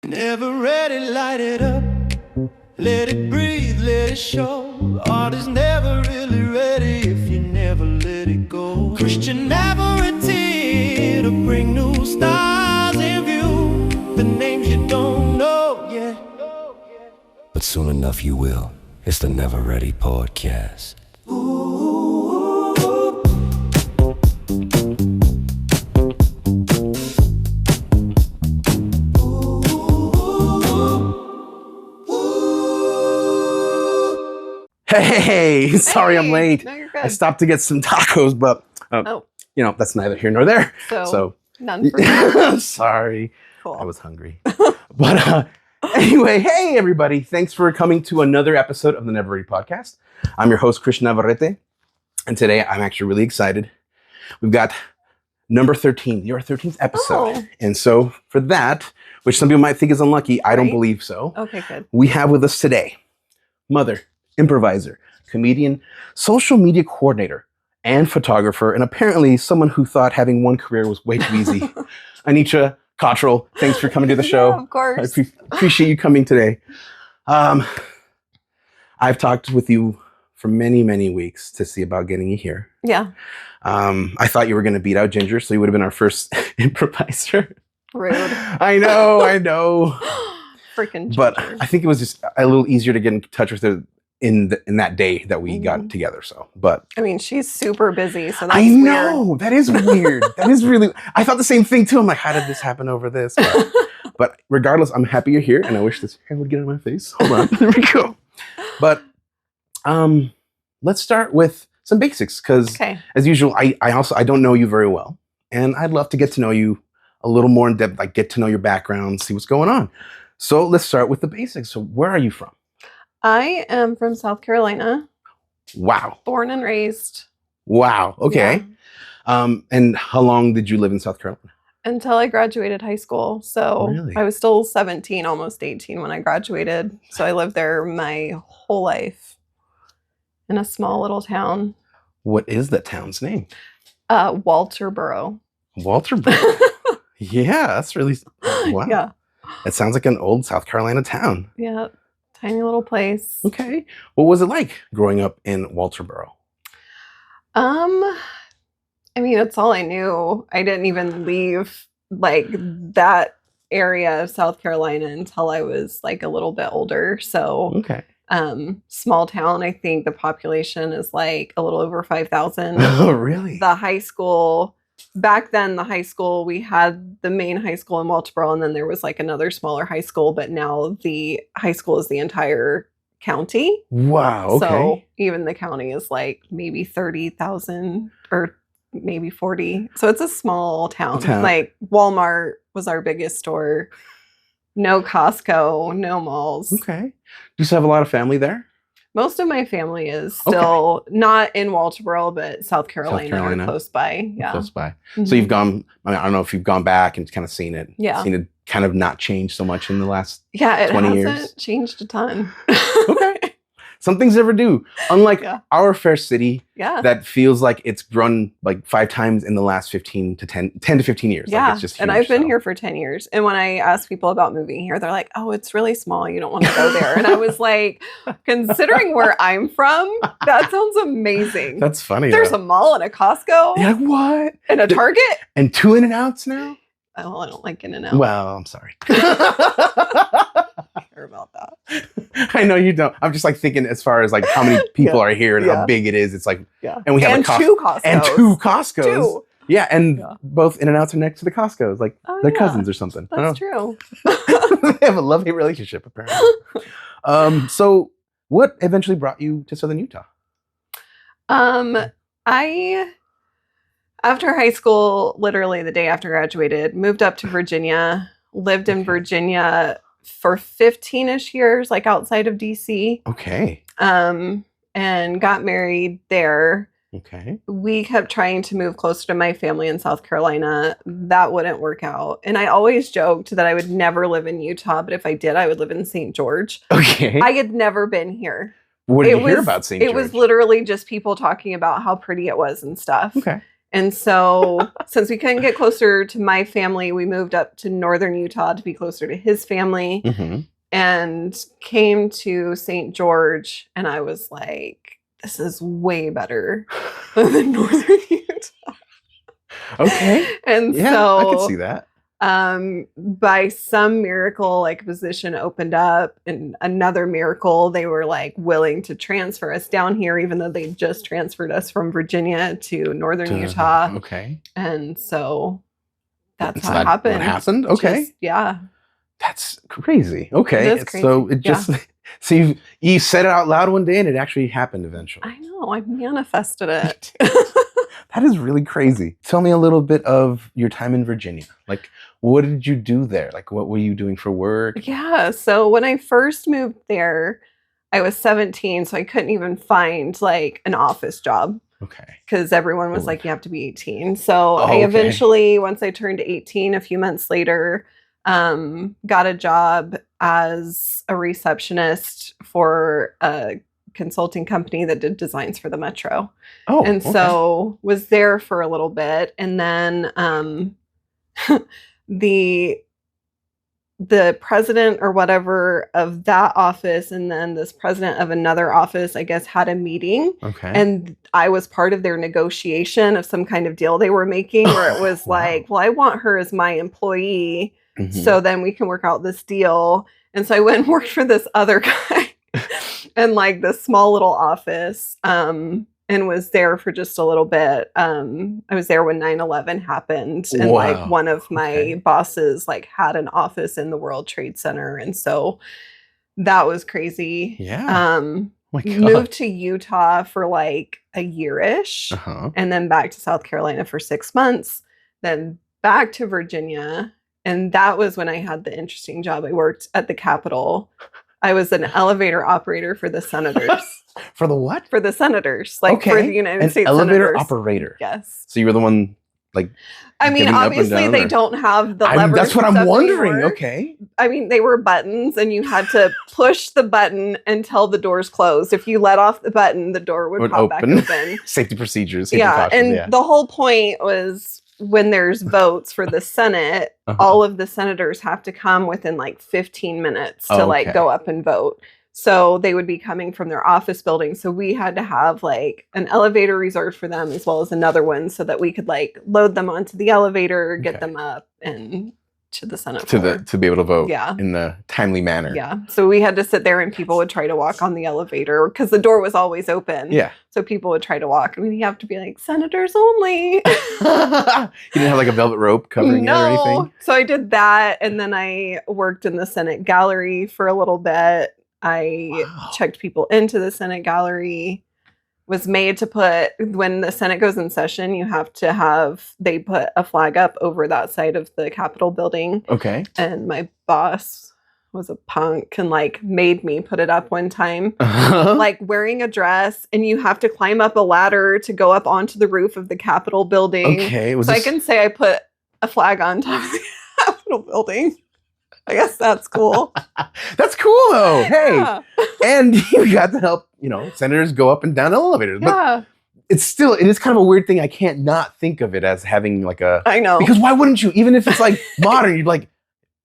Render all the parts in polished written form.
Never ready, light it up. Let it breathe, let it show. Art is never really ready if you never let it go. Christian naivety to bring new stars in view. The names you don't know yet, but soon enough you will. It's the Never Ready Podcast. Hey, sorry I'm late. No, you're good. I stopped to get some tacos, but that's neither here nor there. So none for me. Sorry. Cool. I was hungry. But anyway, hey everybody. Thanks for coming to another episode of the Never Ready Podcast. I'm your host, Christian Navarrete. And today I'm actually really excited. We've got number 13, your 13th episode. Oh. And so for that, which some people might think is unlucky, I don't believe so. Okay, good. We have with us today, mother, improviser, comedian, social media coordinator, and photographer, and apparently someone who thought having one career was way too easy. Anitra, Cotrell, thanks for coming to the show. Yeah, of course. I appreciate you coming today. I've talked with you for many, many weeks to see about getting you here. Yeah. I thought you were going to beat out Ginger, so you would have been our first improviser. Rude. I know. Freaking Ginger. But I think it was just a little easier to get in touch with her in that day that we got together. So, but I mean, she's super busy, so that's I know weird. that is weird. That is really. I thought the same thing too. I'm like, how did this happen over this? But regardless, I'm happy you're here, and I wish this hair would get in my face. Hold on, there we go. But let's start with some basics because, as usual, I don't know you very well, and I'd love to get to know you a little more in depth, like get to know your background, see what's going on. So let's start with the basics. So where are you from? I am from South Carolina. Wow. Born and raised. Wow. Okay. Yeah. And how long did you live in South Carolina? Until I graduated high school. So Really? I was still 17, almost 18 when I graduated. So I lived there my whole life in a small little town. What is that town's name? Walterboro. Walterboro. Yeah, that's really wow. Yeah. It sounds like an old South Carolina town. Yeah. Tiny little place. Okay. What was it like growing up in Walterboro? I mean, it's all I knew. I didn't even leave like that area of South Carolina until I was like a little bit older. So, Okay. Small town. I think the population is like a little over 5,000. Oh, really? The high school, back then, the high school, we had the main high school in Walterboro, and then there was like another smaller high school, but now the high school is the entire county. Wow. Okay. So even the county is like maybe 30,000 or maybe 40. So it's a small town. Like Walmart was our biggest store. No Costco, no malls. Okay. Do you still have a lot of family there? Most of my family is still not in Walterboro, but South Carolina. Or close by. Yeah. Close by. Mm-hmm. So you've gone, I don't know if you've gone back and kind of seen it. Yeah. Seen it kind of not change so much in the last 20 it years. hasn't changed a ton. Okay. Some things never do. Unlike our fair city that feels like it's grown like 5 times in the last 10 to 15 years. Yeah. Like it's just huge, and I've been here for 10 years. And when I ask people about moving here, they're like, oh, it's really small. You don't want to go there. And I was like, considering where I'm from, that sounds amazing. That's funny. There's a mall and a Costco. Yeah, what? And a Target. And 2 In-N-Outs now? Oh, I don't like In-N-Out. Well, I'm sorry. I care about that. I know you don't. I'm just like thinking as far as like how many people are here and how big it is. It's like, and we have 2 Costcos. And 2 Costcos. 2. Yeah, and both In-N-Outs are next to the Costcos. Like they're cousins or something. That's true. They have a lovely relationship apparently. So what eventually brought you to Southern Utah? After high school, literally the day after I graduated, moved up to Virginia, lived in Virginia for 15-ish years, like outside of DC. Okay. And got married there. Okay. We kept trying to move closer to my family in South Carolina. That wouldn't work out. And I always joked that I would never live in Utah, but if I did, I would live in St. George. Okay. I had never been here. What did you hear about St. George? It was literally just people talking about how pretty it was and stuff. Okay. And so since we couldn't get closer to my family, we moved up to northern Utah to be closer to his family and came to St. George. And I was like, this is way better than northern Utah. Okay. And Yeah, so I can see that. By some miracle, like a position opened up, and another miracle, they were like willing to transfer us down here, even though they just transferred us from Virginia to northern Utah. Okay. And so that's So how it happened. What happened? Okay. Yeah. That's crazy. Okay. It is crazy. So it just so you said it out loud one day and it actually happened eventually. I know. I manifested it. That is really crazy. Tell me a little bit of your time in Virginia. Like, what did you do there? Like, what were you doing for work? Yeah. So when I first moved there, I was 17, so I couldn't even find like an office job. Okay. Because everyone was like, you have to be 18. So I okay. eventually, once I turned 18, a few months later, got a job as a receptionist for a consulting company that did designs for the Metro. Oh, and so was there for a little bit. And then the president or whatever of that office and then this president of another office, I guess, had a meeting. Okay. And I was part of their negotiation of some kind of deal they were making where it was like, well, I want her as my employee. So then we can work out this deal. And so I went and worked for this other guy in like this small little office and was there for just a little bit. I was there when 9/11 happened. And like one of my bosses like had an office in the World Trade Center. And so that was crazy. Yeah. Moved to Utah for like a year-ish and then back to South Carolina for 6 months, then back to Virginia. And that was when I had the interesting job. I worked at the Capitol. I was an elevator operator for the senators. For the what? For the senators, like for the United States elevator senators. Operator. Yes. So you were the one, like. I mean, obviously they don't have the levers. That's what I'm wondering. Anymore. Okay. I mean, they were buttons, and you had to push the button until the doors closed. If you let off the button, the door would pop back open. Safety procedures. Safety precautions, the whole point was when there's votes for the Senate, all of the senators have to come within like 15 minutes to like go up and vote. So they would be coming from their office building. So we had to have like an elevator reserved for them as well as another one so that we could like load them onto the elevator, get them up and to the Senate floor. To be able to vote in the timely manner. Yeah. So we had to sit there and people would try to walk on the elevator because the door was always open. Yeah. So people would try to walk. I mean, you have to be like, senators only. You didn't have like a velvet rope covering it or anything? So I did that. And then I worked in the Senate gallery for a little bit. I checked people into the Senate gallery, was made to put, when the Senate goes in session, you have to have, they put a flag up over that side of the Capitol building. Okay. And my boss was a punk and like made me put it up one time, like wearing a dress, and you have to climb up a ladder to go up onto the roof of the Capitol building. Okay. So I can say I put a flag on top of the Capitol building. I guess that's cool. That's cool though. Hey, and you got to help, senators go up and down elevators. Yeah. But it is kind of a weird thing. I can't not think of it as having like I know. Because why wouldn't you? Even if it's like modern, you'd be like,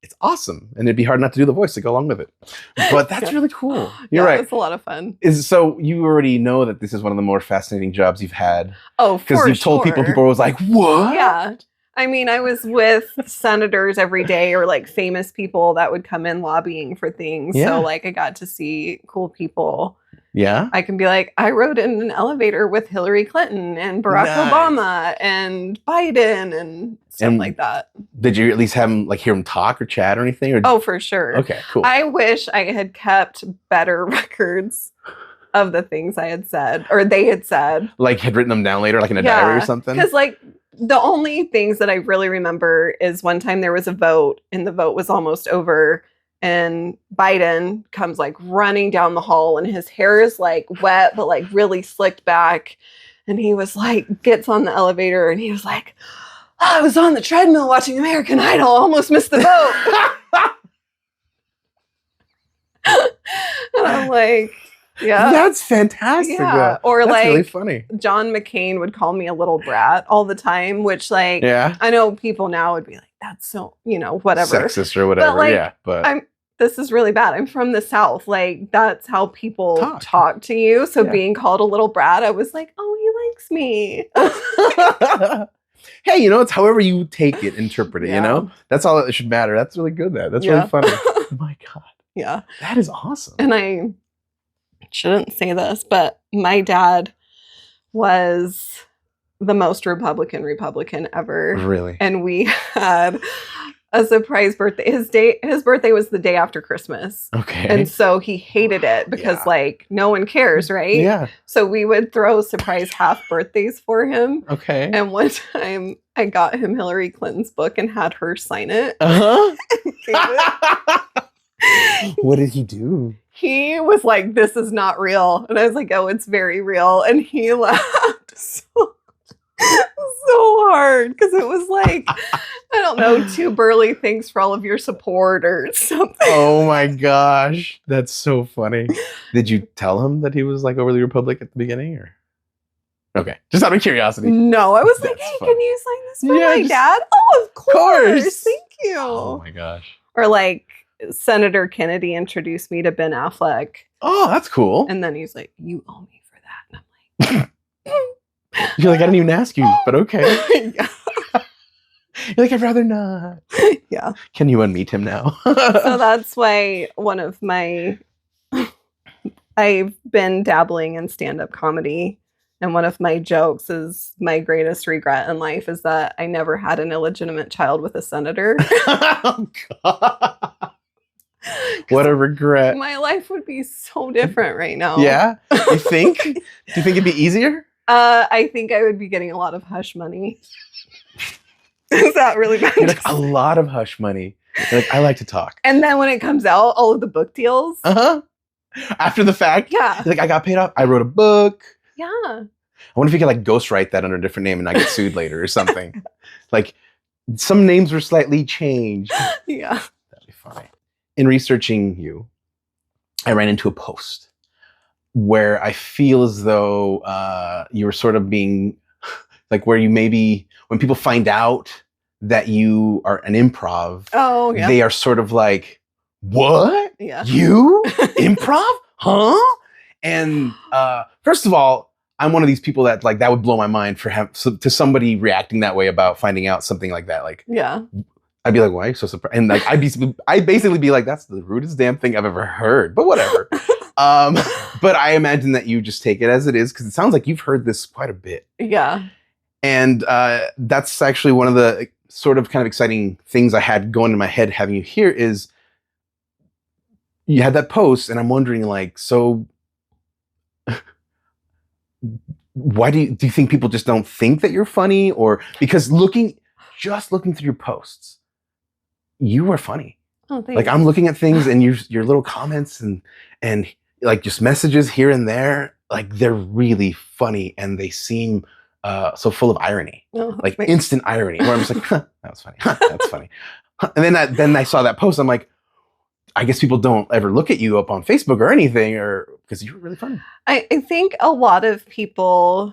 it's awesome. And it'd be hard not to do the voice to go along with it. But that's really cool. You're right. It's a lot of fun. So you already know that this is one of the more fascinating jobs you've had. Oh, for sure. Because you've told people was like, what? Yeah. I mean, I was with senators every day or like famous people that would come in lobbying for things. Yeah. So like I got to see cool people. Yeah. I can be like, I rode in an elevator with Hillary Clinton and Barack Obama and Biden and stuff like that. Did you at least have them hear them talk or chat or anything? Or? Oh, for sure. Okay, cool. I wish I had kept better records of the things I had said or they had said. Like had written them down later, like in a diary or something? Because the only things that I really remember is one time there was a vote and the vote was almost over and Biden comes running down the hall and his hair is wet, but really slicked back. And he was gets on the elevator and he was like, I was on the treadmill watching American Idol, almost missed the vote. And I'm like, Yeah. That's fantastic. Yeah. Or that's like really funny. John McCain would call me a little brat all the time, which like I know people now would be like, that's so, whatever. Sexist or whatever. But, like, yeah. But this is really bad. I'm from the South. Like, that's how people talk to you. So being called a little brat, I was like, oh, he likes me. Hey, it's however you take it, interpret it, That's all that should matter. That's really good. That's really funny. Oh my God. Yeah. That is awesome. And I shouldn't say this, but my dad was the most Republican ever. Really? And we had a surprise birthday. His birthday was the day after Christmas. Okay. And so he hated it because like no one cares, right? Yeah. So we would throw surprise half birthdays for him. Okay. And one time I got him Hillary Clinton's book and had her sign it. What did he do? He was like, this is not real. And I was like, oh, it's very real. And he laughed so hard because it was like, I don't know, 2 burly thanks for all of your support or something. Oh my gosh. That's so funny. Did you tell him that he was like overly Republic at the beginning or? Okay. Just out of curiosity. No, I was like, hey, funny. can you sign this for my dad? Oh, of course. Thank you. Oh my gosh. Or like Senator Kennedy introduced me to Ben Affleck. Oh, that's cool. And then he's like, you owe me for that. And I'm like, you're like, I didn't even ask you, but okay. Yeah. You're like, I'd rather not. Yeah. Can you unmeet him now? So that's why I've been dabbling in stand-up comedy. And one of my jokes is my greatest regret in life is that I never had an illegitimate child with a senator. Oh, God. What a regret. My life would be so different right now. Yeah? You think? Do you think it'd be easier? I think I would be getting a lot of hush money. Is that really bad? You're like, a lot of hush money. You're like, I like to talk. And then when it comes out, all of the book deals. Uh-huh. After the fact? Yeah. You're like, I got paid off. I wrote a book. Yeah. I wonder if you could like ghostwrite that under a different name and not get sued later or something. Like some names were slightly changed. Yeah. That'd be funny. In researching you, I ran into a post where I feel as though you were sort of being like where you maybe when people find out that you are an improv, they are sort of like, what? Yeah. You? Improv? Huh? And first of all, I'm one of these people that like that would blow my mind to somebody reacting that way about finding out something like that. Like, yeah. I'd be like, why are you so surprised? And like, I'd basically be like, that's the rudest damn thing I've ever heard, but whatever. But I imagine that you just take it as it is because it sounds like you've heard this quite a bit. Yeah. And that's actually one of the sort of kind of exciting things I had going in my head having you here is you had that post and I'm wondering like, so why do you think people just don't think that you're funny or because just looking through your posts, you are funny. Oh, thanks. Like I'm looking at things and your little comments and like just messages here and there, like they're really funny and they seem so full of irony, like instant irony. Where I'm just like, huh, that was funny. That's funny. And then I saw that post. I'm like, I guess people don't ever look at you up on Facebook or anything, or because you're really funny. I think a lot of people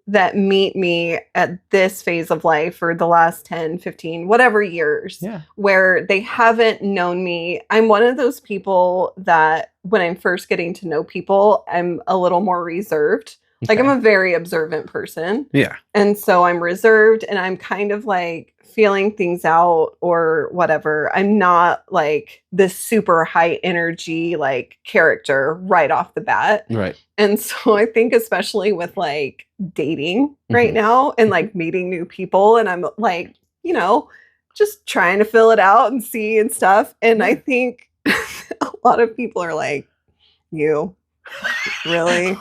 that meet me at this phase of life or the last 10, 15, whatever years, where they haven't known me. I'm one of those people that when I'm first getting to know people, I'm a little more reserved. Like I'm a very observant person. Yeah. And so I'm reserved and I'm kind of like feeling things out or whatever. I'm not like this super high energy like character right off the bat. Right. And so I think especially with like dating right now and like meeting new people and I'm like, just trying to fill it out and see and stuff. And I think a lot of people are like, you really?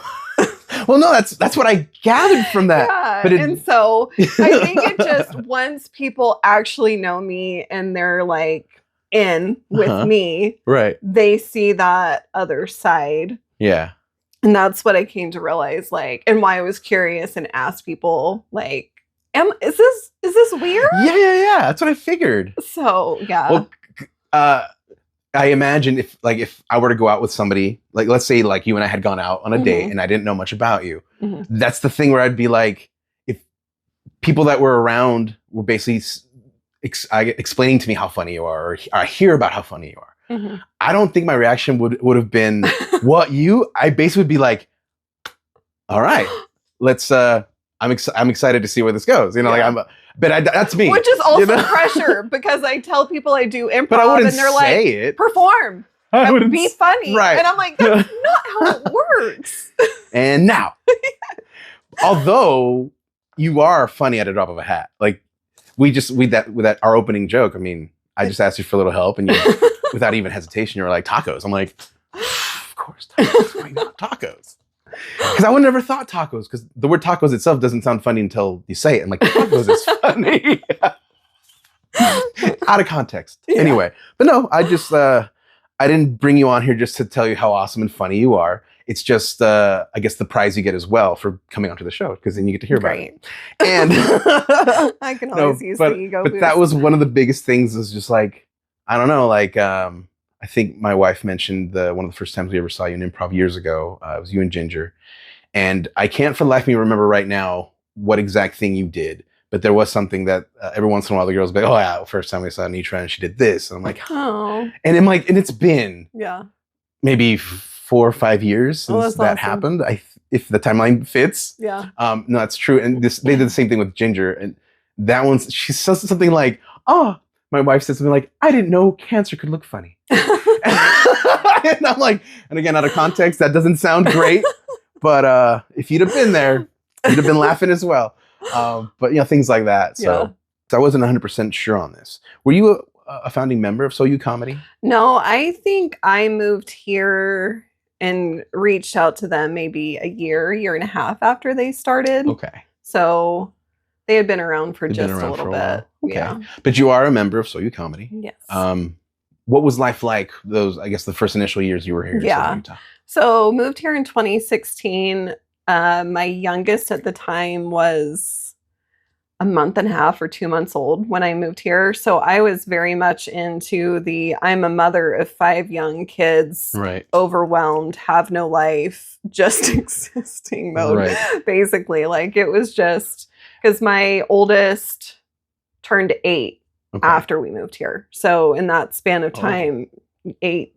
Well, no, that's what I gathered from that. Yeah, but and so I think it just once people actually know me and they're like in with me, right? They see that other side. Yeah. And that's what I came to realize, like, and why I was curious and asked people, like, is this weird? Yeah. That's what I figured. So yeah. Well, I imagine if I were to go out with somebody, like let's say like you and I had gone out on a date and I didn't know much about you, that's the thing where I'd be like, if people that were around were basically explaining to me how funny you are, or I hear about how funny you are. I don't think my reaction would have been, what, you? I basically would be like, all right, let's, I'm excited to see where this goes. You know, that's me. Which is also pressure, because I tell people I do improv, but I wouldn't and they're like, perform. I wouldn't be funny. Right. And I'm like, that's not how it works. And now, although you are funny at a drop of a hat, like with that our opening joke, I mean, I just asked you for a little help, and you, without even hesitation, you were like, tacos. I'm like, of course, tacos. Why not tacos? Because I would never thought tacos, because the word tacos itself doesn't sound funny until you say it. I'm like, tacos is funny. Out of context. Yeah. Anyway, but no, I just, I didn't bring you on here just to tell you how awesome and funny you are. It's just, I guess, the prize you get as well for coming onto the show, because then you get to hear about it. And I can always use the ego But boost. that was one of the biggest things, is just like, I don't know, like, I think my wife mentioned one of the first times we ever saw you in Improv years ago. It was you and Ginger. And I can't for the life of me remember right now what exact thing you did. But there was something that every once in a while the girls would be like, oh yeah, first time we saw Anitra and she did this. And I'm like, oh. And I'm like, and it's been maybe 4 or 5 years since that happened. If the timeline fits. Yeah. No, that's true. And they did the same thing with Ginger. And that one, she says something like, oh, my wife said something like, I didn't know cancer could look funny. And I'm like, and again, out of context, that doesn't sound great. But if you'd have been there, you'd have been laughing as well. But, you know, things like that. So I wasn't 100% sure on this. Were you a founding member of So You Comedy? No, I think I moved here and reached out to them maybe a year and a half after they started. Okay. So they had been around for just a little bit. Okay. Yeah. But you are a member of So You Comedy. Yes. What was life like the first initial years you were here in Southern Utah? So moved here in 2016. My youngest at the time was a month and a half or 2 months old when I moved here. So I was very much into I'm a mother of 5 young kids, right? Overwhelmed, have no life, just existing mode, right. Basically. Like, it was just because my oldest turned 8 after we moved here. So in that span of time,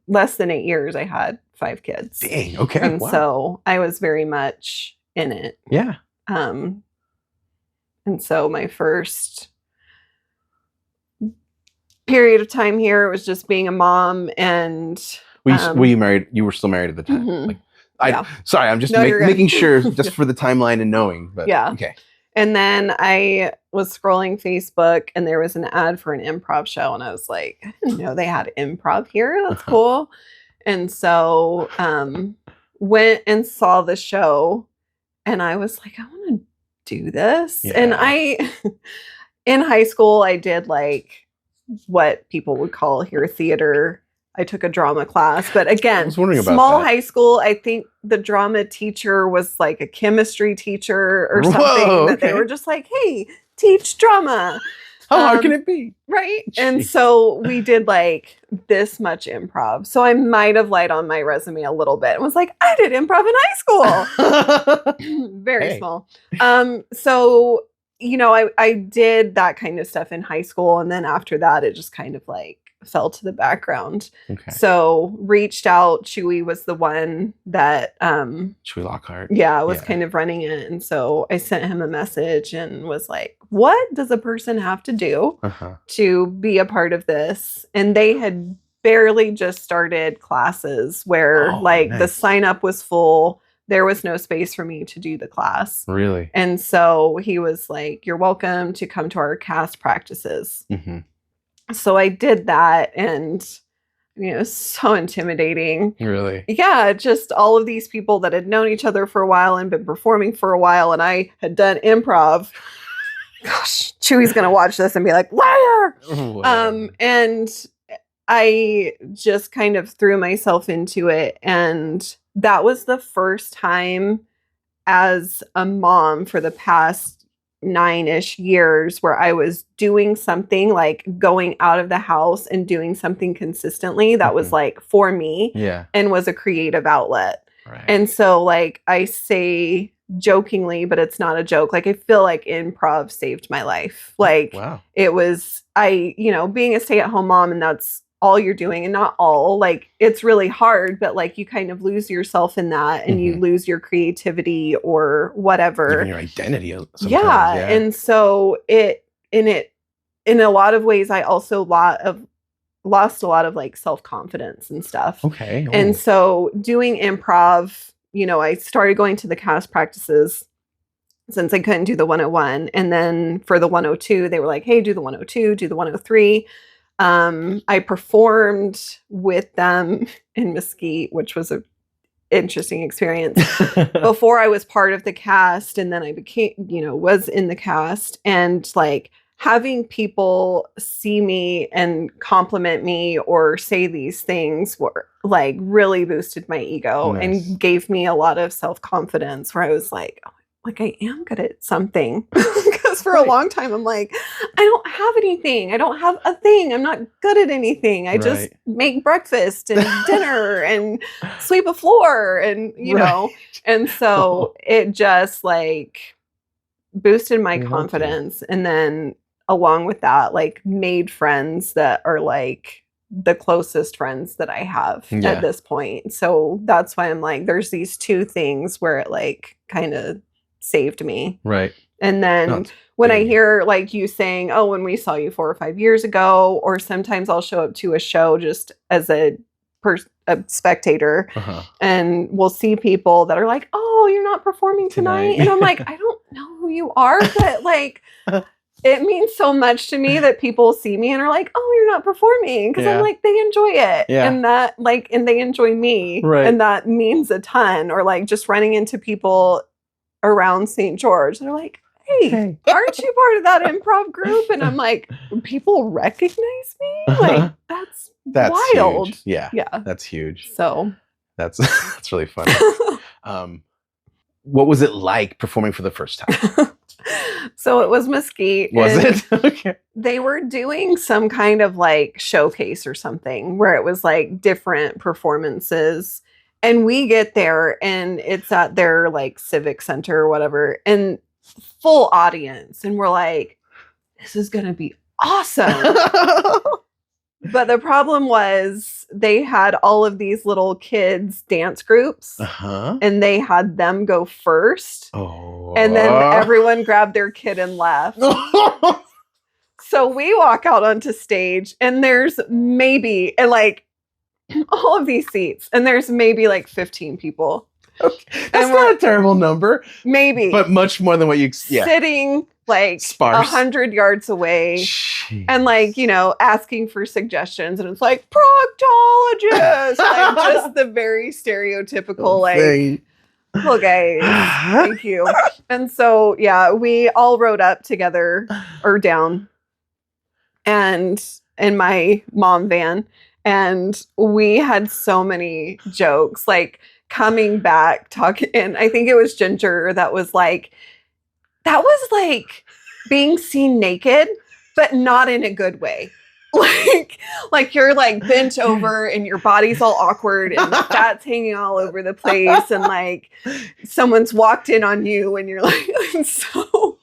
less than 8 years, I had 5 kids. Dang, okay. And so I was very much in it. Yeah. And so my first period of time here was just being a mom. And were you married? You were still married at the time? Mm-hmm. Sorry, I'm just making sure, just for the timeline and knowing. But okay. And then I was scrolling Facebook and there was an ad for an improv show. And I was like, I didn't know they had improv here. That's cool. And so went and saw the show and I was like, I want to do this. Yeah. And in high school, I did like what people would call here theater. I took a drama class, but again, small high school. I think the drama teacher was like a chemistry teacher or something that they were just like, hey, teach drama. How hard can it be? Right. Jeez. And so we did like this much improv. So I might have lied on my resume a little bit and was like, I did improv in high school. Very small. So, you know, I did that kind of stuff in high school. And then after that, it just kind of like fell to the background. Okay. So reached out. Chewy was the one that Chewy Lockhart. Was kind of running it. And so I sent him a message and was like, what does a person have to do to be a part of this? And they had barely just started classes where the sign up was full. There was no space for me to do the class. Really? And so he was like, you're welcome to come to our cast practices. Mm-hmm. So I did that and, you know, so intimidating. Really? Yeah. Just all of these people that had known each other for a while and been performing for a while. And I had done improv. Gosh, Chewy's going to watch this and be like, liar. And I just kind of threw myself into it. And that was the first time as a mom for the past 9-ish years where I was doing something, like going out of the house and doing something consistently that was like for me and was a creative outlet. Right. And so like I say jokingly, but it's not a joke. Like I feel like improv saved my life. Like it was, being a stay-at-home mom, and that's all you're doing, and not all, like it's really hard, but like you kind of lose yourself in that, and you lose your creativity or whatever. Even your identity sometimes. Yeah. And so in a lot of ways, I also lost a lot of like self-confidence and stuff. Okay. And so doing improv, I started going to the cast practices since I couldn't do the 101. And then for the 102, they were like, hey, do the 102, do the 103. I performed with them in Mesquite, which was an interesting experience before I was part of the cast. And then I became, was in the cast, and like having people see me and compliment me or say these things were like really boosted my ego and gave me a lot of self-confidence, where I was like, oh, like I am good at something. Because for a long time I'm like, I don't have anything. I don't have a thing. I'm not good at anything. I just make breakfast and dinner and sweep a floor and, know. And so it just like boosted my confidence. And then along with that, like made friends that are like the closest friends that I have at this point. So that's why I'm like, there's these two things where it like kind of saved me. Right. And then when I hear like you saying, oh, when we saw you 4 or 5 years ago, or sometimes I'll show up to a show just as a spectator, and we'll see people that are like, oh, you're not performing tonight. And I'm like, I don't know who you are, but like, it means so much to me that people see me and are like, oh, you're not performing. Because I'm like, they enjoy it. And that like, and they enjoy me. Right. And that means a ton. Or like just running into people around St. George. They're like, hey, aren't you part of that improv group? And I'm like, people recognize me? Like, that's wild. Huge. Yeah. That's huge. So that's really funny. What was it like performing for the first time? So it was Mesquite. Was it? Okay. They were doing some kind of like showcase or something where it was like different performances. And we get there and it's at their like civic center or whatever, and full audience. And we're like, this is going to be awesome. But the problem was they had all of these little kids dance groups, and they had them go first. And then everyone grabbed their kid and left. So we walk out onto stage, and there's maybe, and like all of these seats, and there's maybe like 15 people. Okay. That's not a terrible number. Maybe. But much more than what you... Sitting like sparse 100 yards away. Jeez. And like, asking for suggestions. And it's like, proctologist. Like just the very stereotypical, like, well, guys, thank you. And so, we all rode up together or down and in my mom van. And we had so many jokes, like coming back, talking, and I think it was Ginger that was like being seen naked, but not in a good way. Like you're like bent over and your body's all awkward and the fat's hanging all over the place, and like someone's walked in on you and you're like, so.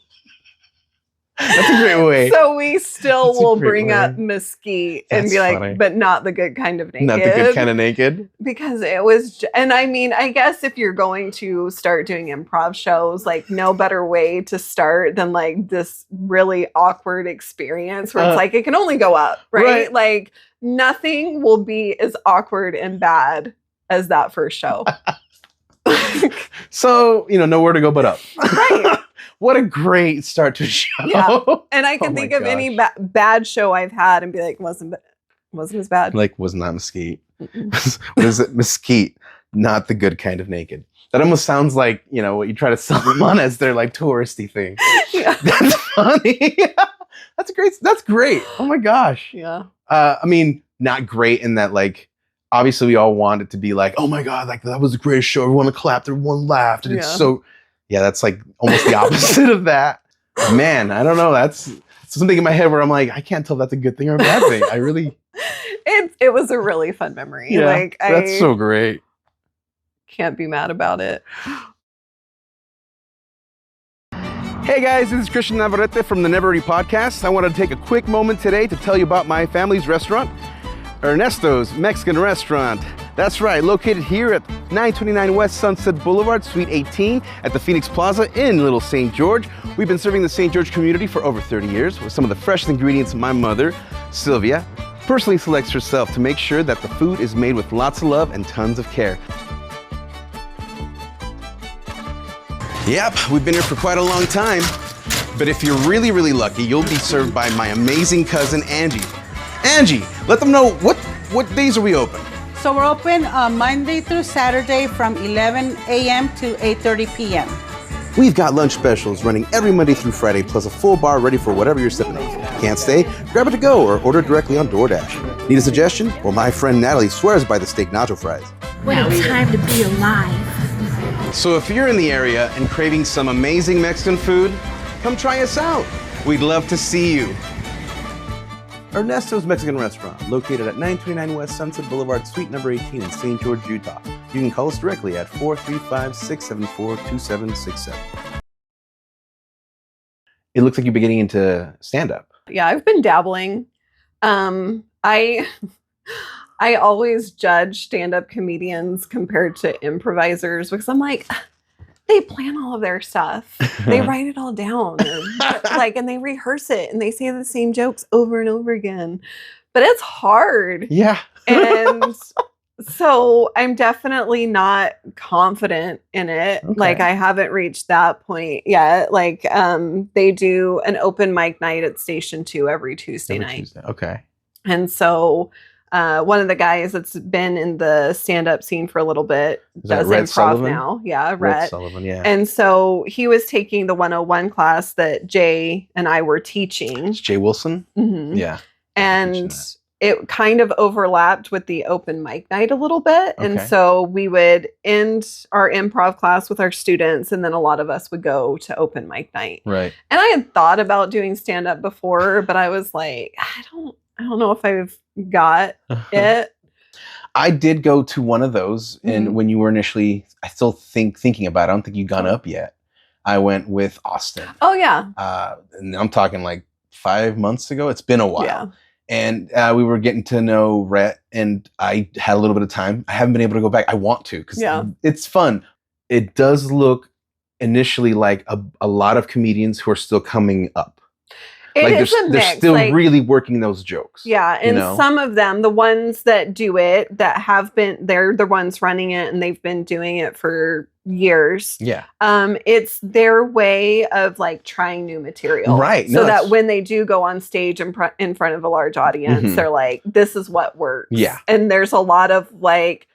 That's a great way. So we still will bring up Mesquite and be like, funny. But not the good kind of naked. Not the good kind of naked. Because it was, and I mean, I guess if you're going to start doing improv shows, like no better way to start than like this really awkward experience where it's like, it can only go up, right? Like nothing will be as awkward and bad as that first show. So, nowhere to go but up. Right. What a great start to a show. Yeah. And I can think of any bad show I've had and be like, wasn't as bad. Like, was not Mesquite. What is it? Mesquite, not the good kind of naked. That almost sounds like, what you try to sell them on as their like touristy thing. Yeah. That's funny. That's great. Oh my gosh. Yeah. I mean, not great in that like, obviously we all want it to be like, oh my God, like that was the greatest show. Everyone clapped, everyone laughed. And it's so... Yeah, that's like almost the opposite of that. Man, I don't know. That's something in my head where I'm like, I can't tell if that's a good thing or a bad thing. I really. It was a really fun memory. Yeah, Like that's so great. Can't be mad about it. Hey guys, this is Christian Navarrete from the Never Ready Podcast. I wanted to take a quick moment today to tell you about my family's restaurant, Ernesto's Mexican Restaurant. That's right, located here at 929 West Sunset Boulevard, Suite 18 at the Phoenix Plaza in Little St. George. We've been serving the St. George community for over 30 years with some of the freshest ingredients my mother, Sylvia, personally selects herself to make sure that the food is made with lots of love and tons of care. Yep, we've been here for quite a long time, but if you're really, really lucky, you'll be served by my amazing cousin, Angie. Angie, let them know what days are we open? So we're open Monday through Saturday from 11 a.m. to 8:30 p.m. We've got lunch specials running every Monday through Friday, plus a full bar ready for whatever you're sipping on. Can't stay? Grab it to go or order directly on DoorDash. Need a suggestion? Well, my friend Natalie swears by the steak nacho fries. What a time to be alive. So if you're in the area and craving some amazing Mexican food, come try us out. We'd love to see you. Ernesto's Mexican Restaurant, located at 929 West Sunset Boulevard, Suite number 18 in St. George, Utah. You can call us directly at 435-674-2767. It looks like you've been getting into stand-up. Yeah, I've been dabbling. I always judge stand-up comedians compared to improvisers because I'm like, they plan all of their stuff. They write it all down. And they rehearse it and they say the same jokes over and over again. But it's hard. Yeah. And so I'm definitely not confident in it. Okay. Like I haven't reached that point yet. Like they do an open mic night at Station 2 every Tuesday night. Okay. And so one of the guys that's been in the stand-up scene for a little bit does Rhett improv Sullivan? now. Yeah, Rhett Rhett. Sullivan, yeah. And so he was taking the 101 class that Jay and I were teaching. It's Jay Wilson? Mhm. Yeah. And it kind of overlapped with the open mic night a little bit. And Okay. so we would end our improv class with our students, and then a lot of us would go to open mic night. Right. And I had thought about doing stand-up before, but I was like, I don't know if I've got it. I did go to one of those, and Mhm. when you were initially, I still thinking about it, I don't think you'd gone up yet. I went with Austin. Oh yeah. And I'm talking like 5 months ago. It's been a while. Yeah. And we were getting to know Rhett, and I had a little bit of time. I haven't been able to go back. I want to because Yeah. it's fun. It does look initially like a lot of comedians who are still coming up. It Like is a mix. they're still like, really working those jokes. yeah, and know? some of them, the ones that do it, that have been, they're the ones running it, and they've been doing it for years. Yeah. It's their way of like trying new material, Right. So No, that it's- when they do go on stage in front of a large audience, Mhm. they're like, "This is what works." Yeah. And there's a lot of like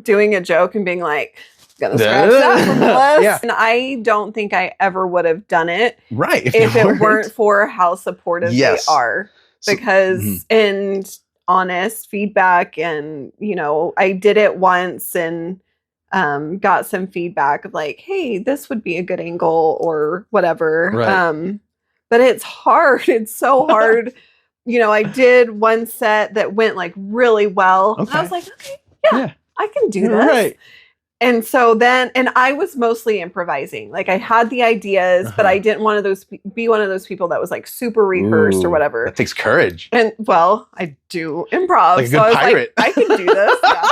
doing a joke and being like, "Gonna scratch that from the list." Yeah. And I don't think I ever would have done it Right. if it weren't for how supportive Yes. they are. So- Because Mhm. and honest feedback, and I did it once and got some feedback of like, hey, this would be a good angle or whatever. Right. But it's hard. It's so hard. I did one set that went like really well. And I was Okay. like, okay, yeah, I can do this. Right. And so then, and I was mostly improvising. Like I had the ideas, but I didn't want to be one of those people that was like super rehearsed or Ooh, whatever. That takes courage. And well, I do improv. Like a so good I was pirate. like, I can do this. Yeah.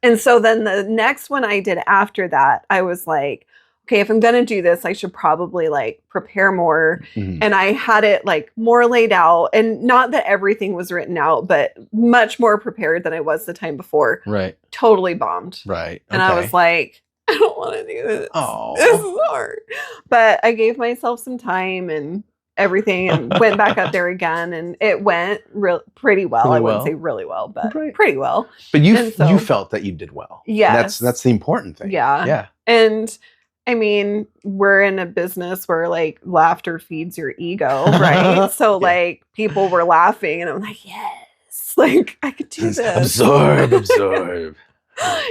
And so then the next one I did after that, I was like, okay, if I'm going to do this, I should probably like prepare more. Mhm. And I had it like more laid out, and not that everything was written out, but much more prepared than I was the time before. Right. Totally bombed. Right. And I was like, I don't want to do this. Oh. This is hard. But I gave myself some time and everything and went back up there again, and it went pretty well. Really I wouldn't well. say really well, but Right. pretty well. But And so- you felt that you did well. Yes. That's the important thing. Yeah. Yeah. And I mean, we're in a business where like laughter feeds your ego, right? So Yeah. like people were laughing and I'm like, yes, like I could do this. Absorb.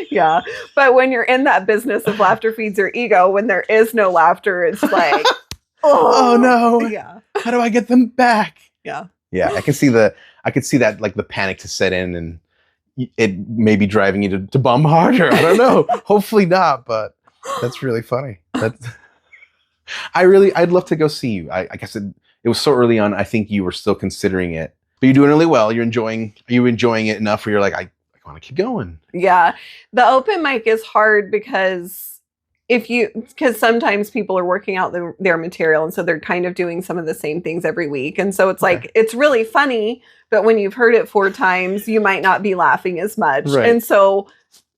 Yeah. But when you're in that business of laughter feeds your ego, when there is no laughter, it's like Oh no. Yeah. How do I get them back? Yeah. Yeah, I could see that like the panic to set in, and it may be driving you to bomb harder. I don't know. Hopefully not, but that's really funny. I'd love to go see you. I guess it was so early on. I think you were still considering it, but you're doing really well. Are you enjoying it enough where you're like, I want to keep going? Yeah. The open mic is hard because sometimes people are working out their material, and so they're kind of doing some of the same things every week. And so it's like, it's really funny, but when you've heard it 4 times, you might not be laughing as much. Right. And so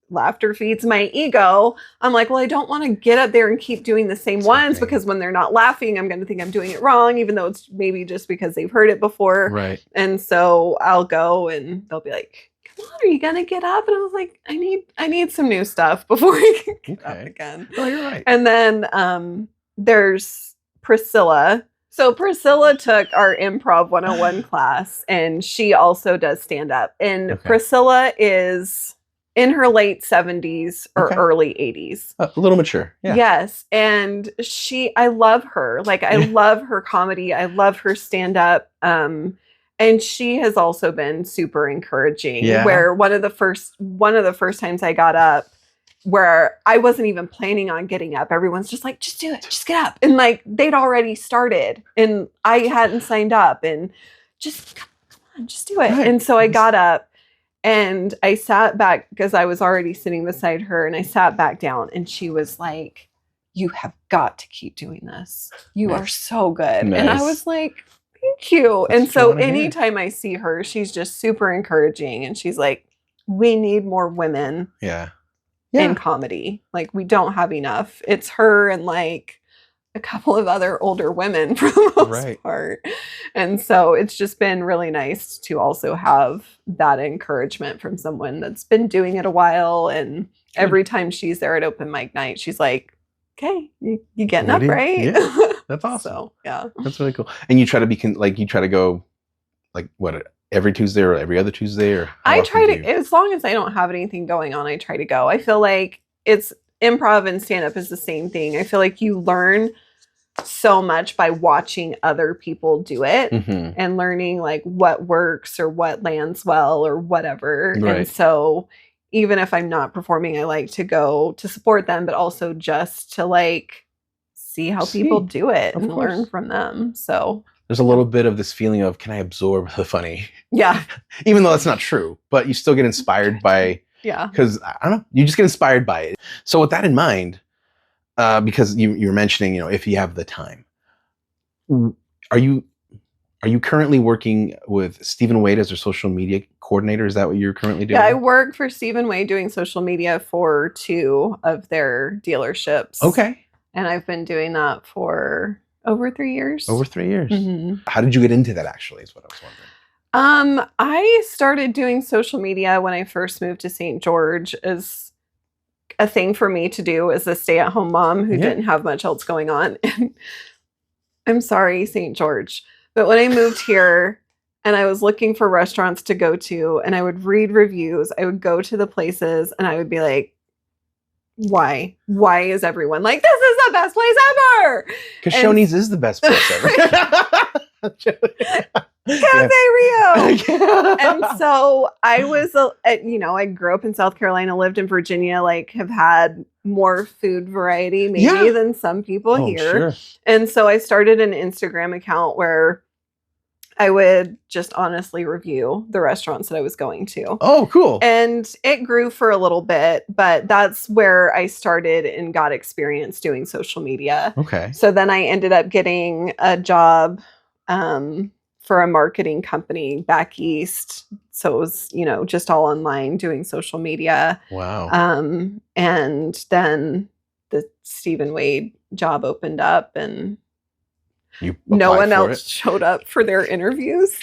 laughter feeds my ego. I'm like, well, I don't want to get up there and keep doing the same ones, because when they're not laughing, I'm going to think I'm doing it wrong, even though it's maybe just because they've heard it before. Right. And so I'll go and they'll be like, come on, are you going to get up? And I was like, I need some new stuff before I can get up again. Oh, you're right. And then there's Priscilla. So Priscilla took our Improv 101 class, and she also does stand up. And Priscilla is in her late 70s or early 80s. A little mature. Yeah. Yes. And I love her. Like, I love her comedy. I love her stand up. And she has also been super encouraging. Yeah. Where one of the first times I got up, where I wasn't even planning on getting up, everyone's just like, just do it, just get up. And like, they'd already started and I hadn't signed up, and just come on, just do it. Right. And so I got up and I sat back, because I was already sitting beside her, and I sat back down, and she was like, you have got to keep doing this. You are so good. Nice. And I was like, thank you. That's and so anytime I see her, she's just super encouraging. And she's like, we need more women in comedy. Like, we don't have enough. It's her and like a couple of other older women for the most part. And so it's just been really nice to also have that encouragement from someone that's been doing it a while. And every time she's there at open mic night, she's like, okay, you getting up, right? Yeah. That's awesome. So, yeah. That's really cool. And you try to go like what, every Tuesday or every other Tuesday, or I try to, as long as I don't have anything going on, I try to go. I feel like it's improv and stand up is the same thing. I feel like you learn so much by watching other people do it and learning like what works or what lands well or whatever. Right. And so even if I'm not performing, I like to go to support them, but also just to like see how people do it and learn from them. So there's a little bit of this feeling of, can I absorb the funny? Yeah. Even though that's not true, but you still get inspired by, because I don't know, you just get inspired by it. So with that in mind, because you were mentioning, if you have the time, are you currently working with Stephen Wade as their social media coordinator? Is that what you're currently doing? Yeah, I work for Stephen Wade doing social media for 2 of their dealerships. Okay. And I've been doing that for over 3 years. Over 3 years. Mm-hmm. How did you get into that, actually, is what I was wondering. I started doing social media when I first moved to St. George as a thing for me to do as a stay-at-home mom who didn't have much else going on. And I'm sorry, St. George, but when I moved here and I was looking for restaurants to go to, and I would read reviews, I would go to the places and I would be like, why is everyone like, this is the best place ever? Because Shoney's is the best place ever. Cafe Rio. And so I was, I grew up in South Carolina, lived in Virginia, like have had more food variety maybe than some people here. Sure. And so I started an Instagram account where I would just honestly review the restaurants that I was going to. Oh, cool. And it grew for a little bit, but that's where I started and got experience doing social media. Okay. So then I ended up getting a job for a marketing company back east. So it was, just all online doing social media. Wow. And then the Stephen Wade job opened up, and no one else showed up for their interviews.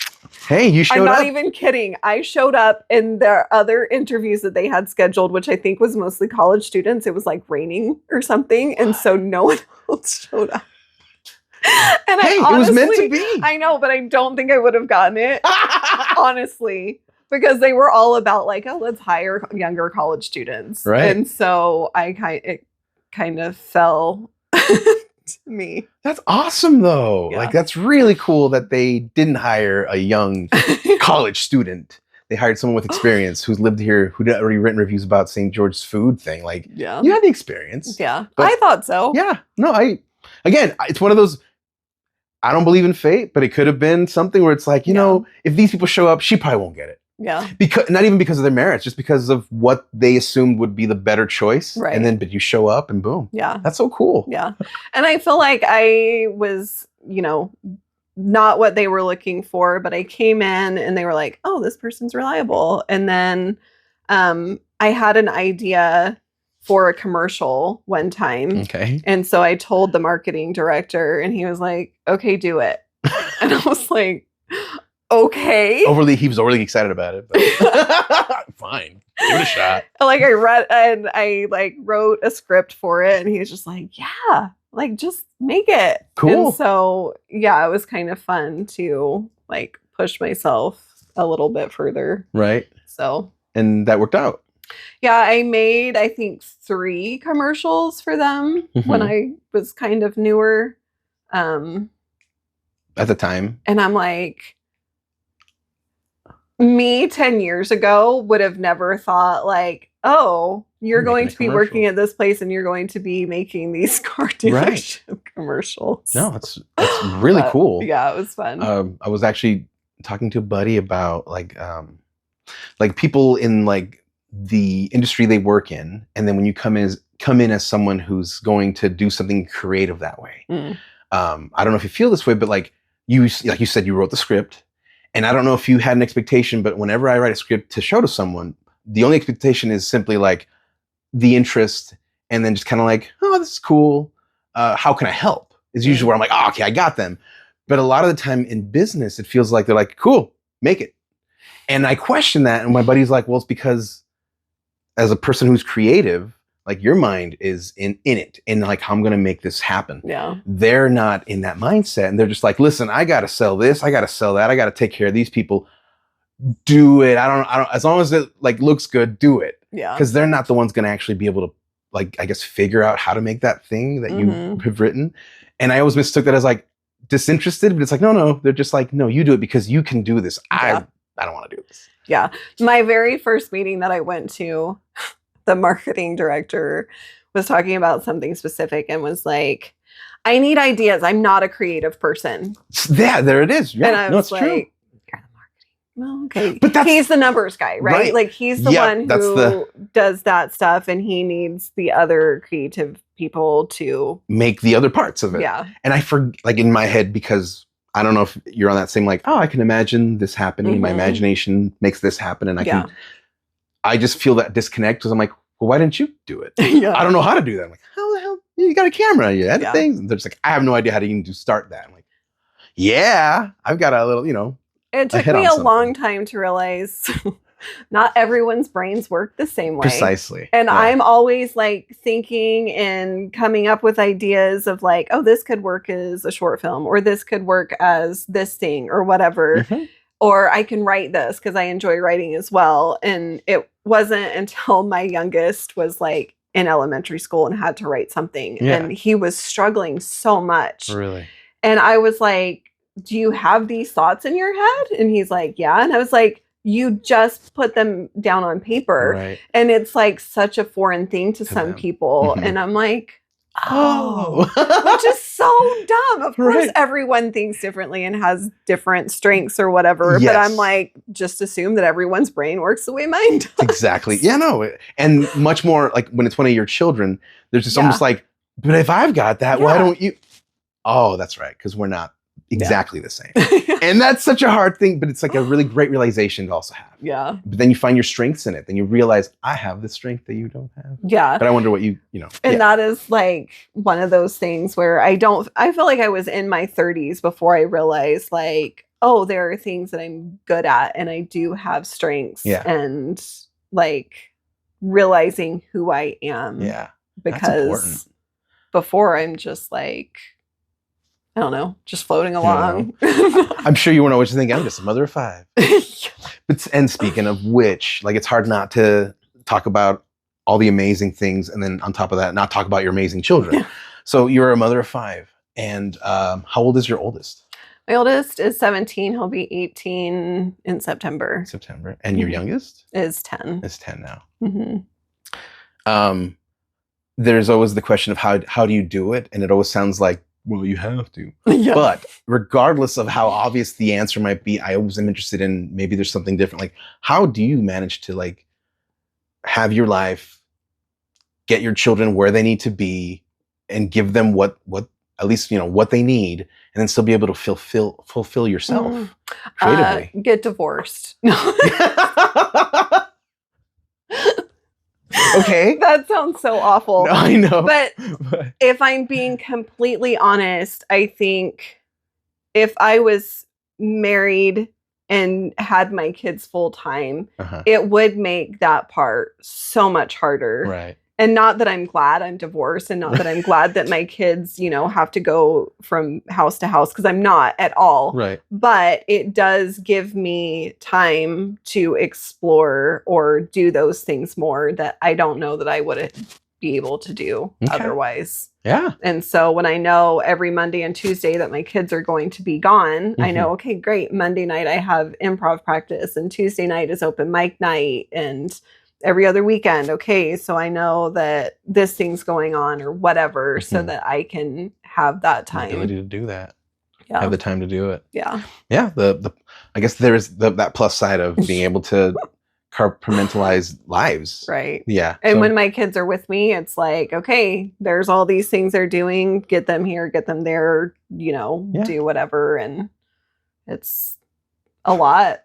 Hey, you showed up. I'm not even kidding. I showed up in their other interviews that they had scheduled, which I think was mostly college students. It was like raining or something. And so no one else showed up. And hey, it was meant to be. I know, but I don't think I would have gotten it, honestly, because they were all about like, oh, let's hire younger college students. Right. And so it kind of fell me. That's awesome, though. Yeah. Like, that's really cool that they didn't hire a young college student. They hired someone with experience who's lived here, who'd already written reviews about St. George's food thing. Like, Yeah. you had the experience. Yeah. But- I thought so. Yeah. No, it's one of those, I don't believe in fate, but it could have been something where it's like, you know, if these people show up, she probably won't get it. Yeah. Because not even because of their merits, just because of what they assumed would be the better choice. Right. And then, but you show up and boom. Yeah. That's so cool. Yeah. And I feel like I was, not what they were looking for, but I came in and they were like, oh, this person's reliable. And then I had an idea for a commercial one time. Okay. And so I told the marketing director and he was like, okay, do it. And I was like, okay. He was overly excited about it. But fine. Give it a shot. Like I read and I wrote a script for it and he was just like, yeah, just make it. Cool. And so yeah, it was kind of fun to push myself a little bit further. Right. So. And that worked out. Yeah, I made, I think, 3 commercials for them when I was kind of newer. At the time. And I'm like, me 10 years ago would have never thought oh, you're going to be working at this place and you're going to be making these car dealership commercials. No, that's really cool. Yeah, it was fun. I was actually talking to a buddy about people in the industry they work in, and then when you come in as someone who's going to do something creative that way. I don't know if you feel this way, but you said, you wrote the script, and I don't know if you had an expectation, but whenever I write a script to show to someone, the only expectation is simply the interest, and then just kind of oh, this is cool. How can I help? Is usually where I'm like, oh, okay, I got them. But a lot of the time in business, it feels like they're like, cool, make it. And I question that, and my buddy's like, well, it's because as a person who's creative, your mind is in it, and how I'm going to make this happen. Yeah. They're not in that mindset, and they're just like, listen, I got to sell this, I got to sell that, I got to take care of these people. Do it. I don't. As long as it looks good, do it. Yeah. Because they're not the ones going to actually be able to I guess figure out how to make that thing that you have written. And I always mistook that as disinterested, but it's no. They're just no, you do it because you can do this. Yeah. I don't want to do this. Yeah. My very first meeting that I went to, the marketing director was talking about something specific and was like, I need ideas. I'm not a creative person. Yeah, there it is. Yeah, and I was it's true. you're the marketing. Well, okay. But he's the numbers guy, right? He's the one who does that stuff, and he needs the other creative people to make the other parts of it. Yeah. And I in my head, because I don't know if you're on that same oh, I can imagine this happening. My imagination makes this happen, and I just feel that disconnect because I'm like, well, why didn't you do it? Yeah. I don't know how to do that. I'm like, how the hell? You got a camera, you edit things. And they're just I have no idea how to even start that. I'm like, yeah, I've got a little, It took me a long time to realize not everyone's brains work the same way. Precisely. And I'm always thinking and coming up with ideas of oh, this could work as a short film, or this could work as this thing, or whatever. Or I can write this because I enjoy writing as well. And it wasn't until my youngest was in elementary school and had to write something. Yeah. And he was struggling so much. Really? And I was like, do you have these thoughts in your head? And he's like, yeah. And I was like, you just put them down on paper. Right. And it's such a foreign thing to some them. people. And I'm like, oh, Oh. which is so dumb. Of course, Right. everyone thinks differently and has different strengths or whatever. Yes. But I'm like, just assume that everyone's brain works the way mine does. Exactly. Yeah, no. And much more when it's one of your children, there's just almost but if I've got that, why don't you? Oh, that's right. Because we're not exactly the same. And that's such a hard thing, but it's a really great realization to also have. Yeah. But then you find your strengths in it. Then you realize I have the strength that you don't have. Yeah. But I wonder what And that is one of those things where I feel like I was in my 30s before I realized oh, there are things that I'm good at and I do have strengths. Yeah. And realizing who I am. Yeah. Because before I'm just I don't know, just floating along. I'm sure you won't know what you think. I'm just a mother of 5. And speaking of which, it's hard not to talk about all the amazing things, and then on top of that, not talk about your amazing children. So you're a mother of 5, and how old is your oldest? My oldest is 17. He'll be 18 in September. And your youngest Is 10. is 10 now. Mm-hmm. There's always the question of how do you do it, and it always sounds like, well, you have to. Yeah. But regardless of how obvious the answer might be, I always am interested in maybe there's something different. Like, how do you manage to like have your life, get your children where they need to be, and give them what at least what they need, and then still be able to fulfill yourself creatively? Get divorced. Okay. That sounds so awful. No, I know. But if I'm being completely honest, I think if I was married and had my kids full time, it would make that part so much harder. Right. And not that I'm glad I'm divorced, and not that I'm glad that my kids, have to go from house to house, because I'm not at all. Right. But it does give me time to explore or do those things more that I don't know that I would be able to do otherwise. Yeah. And so when I know every Monday and Tuesday that my kids are going to be gone, I know, okay, great. Monday night I have improv practice, and Tuesday night is open mic night, and every other weekend. Okay, so I know that this thing's going on or whatever, so that I can have that time. The ability to do that. Yeah. Have the time to do it. Yeah. Yeah. I guess there is that plus side of being able to compartmentalize lives. Right. Yeah. And when my kids are with me, it's like, okay, there's all these things they're doing. Get them here, get them there, do whatever. And it's a lot.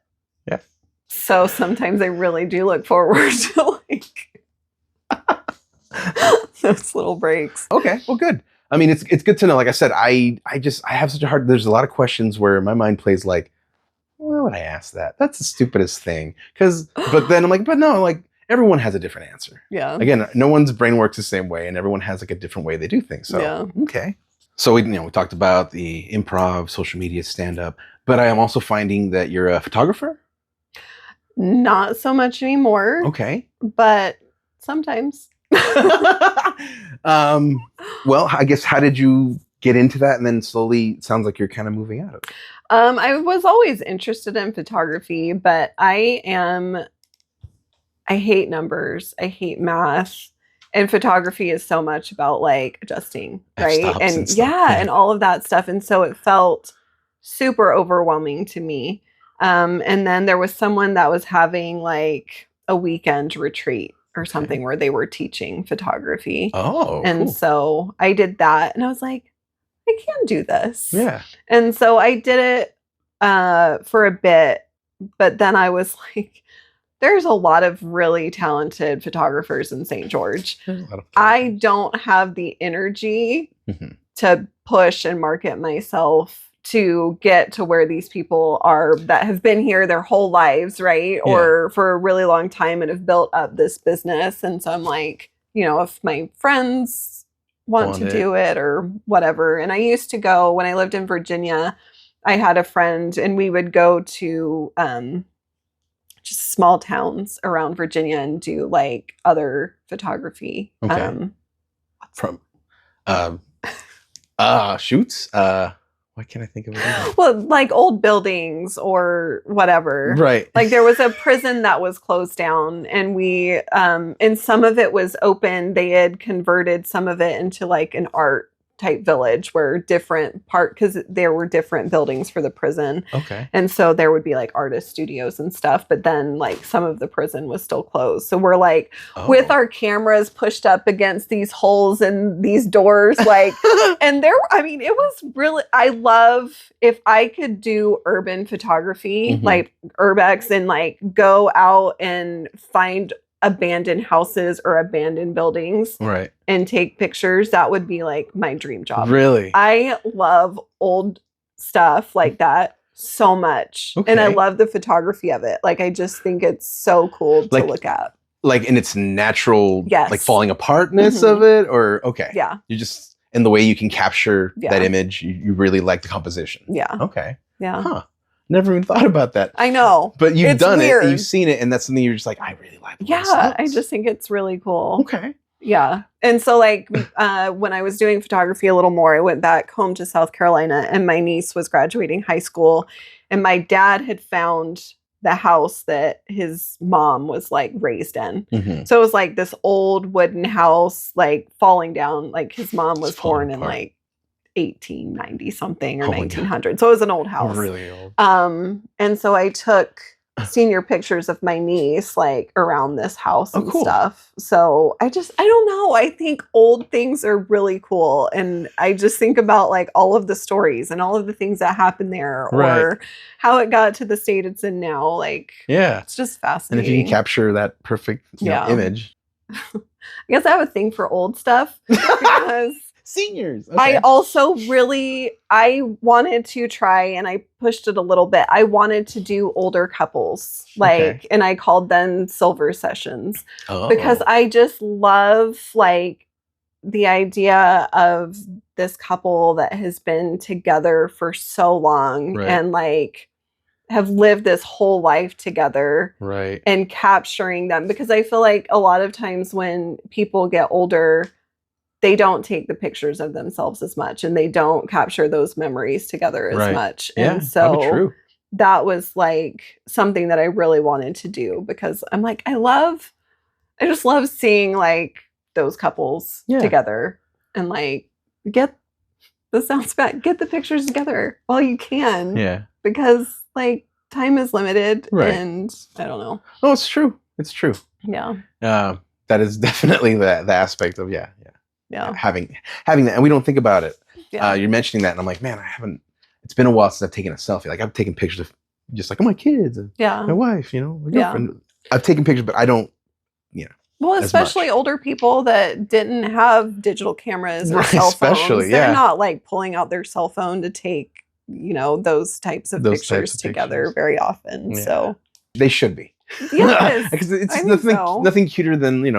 Yeah. So sometimes I really do look forward to those little breaks. Okay, well, good. I mean, it's good to know. Like I said, I have such a hard. There's a lot of questions where my mind plays like, why would I ask that? That's the stupidest thing. But then I'm like, but no, like everyone has a different answer. Yeah. Again, no one's brain works the same way, and everyone has like a different way they do things. So okay. So we talked about the improv, social media, stand up, but I am also finding that you're a photographer. Not so much anymore. Okay. But sometimes. Well, I guess how did you get into that? And then slowly, it sounds like you're kind of moving out of it. I was always interested in photography, but I hate numbers. I hate math. And photography is so much about like adjusting, right? And and all of that stuff. And so it felt super overwhelming to me. And then there was someone that was having like a weekend retreat or something where they were teaching photography. Oh, and cool. So I did that, and I was like, I can do this. Yeah. And so I did it for a bit, but then I was like, there's a lot of really talented photographers in St. George. I don't have the energy to push and market myself to get to where these people are that have been here their whole lives, right? Yeah. Or for a really long time and have built up this business. And so I'm like, if my friends want to do it or whatever. And I used to go, when I lived in Virginia, I had a friend, and we would go to just small towns around Virginia and do like other photography. Okay. Shoots? What can I think of it? Well, like old buildings or whatever. Right. Like there was a prison that was closed down, and we, and some of it was open. They had converted some of it into like an art type village where because there were different buildings for the prison. Okay. And so there would be like artist studios and stuff, but then like some of the prison was still closed. So we're like with our cameras pushed up against these holes and these doors, like, and it was really, I love if I could do urban photography, like urbex, and like go out and find abandoned houses or abandoned buildings, right, and take pictures. That would be like my dream job. Really? I love old stuff like that so much. Okay. And I love the photography of it. Like I just think it's so cool to look at. Like in its natural, yes, like falling apartness of it, or okay. Yeah. You just, in the way you can capture that image, you really like the composition. Yeah. Okay. Yeah. Huh. Never even thought about that. I know. But you've done it. You've seen it. And that's something you're just like, I really like. Yeah. I just think it's really cool. Okay. Yeah. And so like when I was doing photography a little more, I went back home to South Carolina and my niece was graduating high school and my dad had found the house that his mom was like raised in. So it was like this old wooden house like falling down. Like his mom was born in like 1890 something or 1900. So it was an old house. Really old. And so I took senior pictures of my niece like around this house and stuff. So I don't know. I think old things are really cool. And I just think about like all of the stories and all of the things that happened there or how it got to the state it's in now. Like, it's just fascinating. And if you can capture that perfect image. I guess I have a thing for old stuff because seniors. I also I wanted to try and I pushed it a little bit. I wanted to do older couples and I called them silver sessions because I just love like the idea of this couple that has been together for so long and like have lived this whole life together and capturing them because I feel like a lot of times when people get older, they don't take the pictures of themselves as much and they don't capture those memories together as much. And so that was like something that I really wanted to do because I'm like, I just love seeing like those couples together and like get the pictures together while you can. Yeah. Because like time is limited and I don't know. Oh, it's true. It's true. Yeah. That is definitely the aspect of having that, and we don't think about it. You're mentioning that, and I'm like, man, it's been a while since I've taken a selfie. Like I've taken pictures of just like my kids, and my wife, my girlfriend. I've taken pictures, but I don't, Well, especially older people that didn't have digital cameras or cell phones. They're not like pulling out their cell phone to take, those types of pictures together very often. Yeah. So they should be. Yes, because it's nothing cuter than the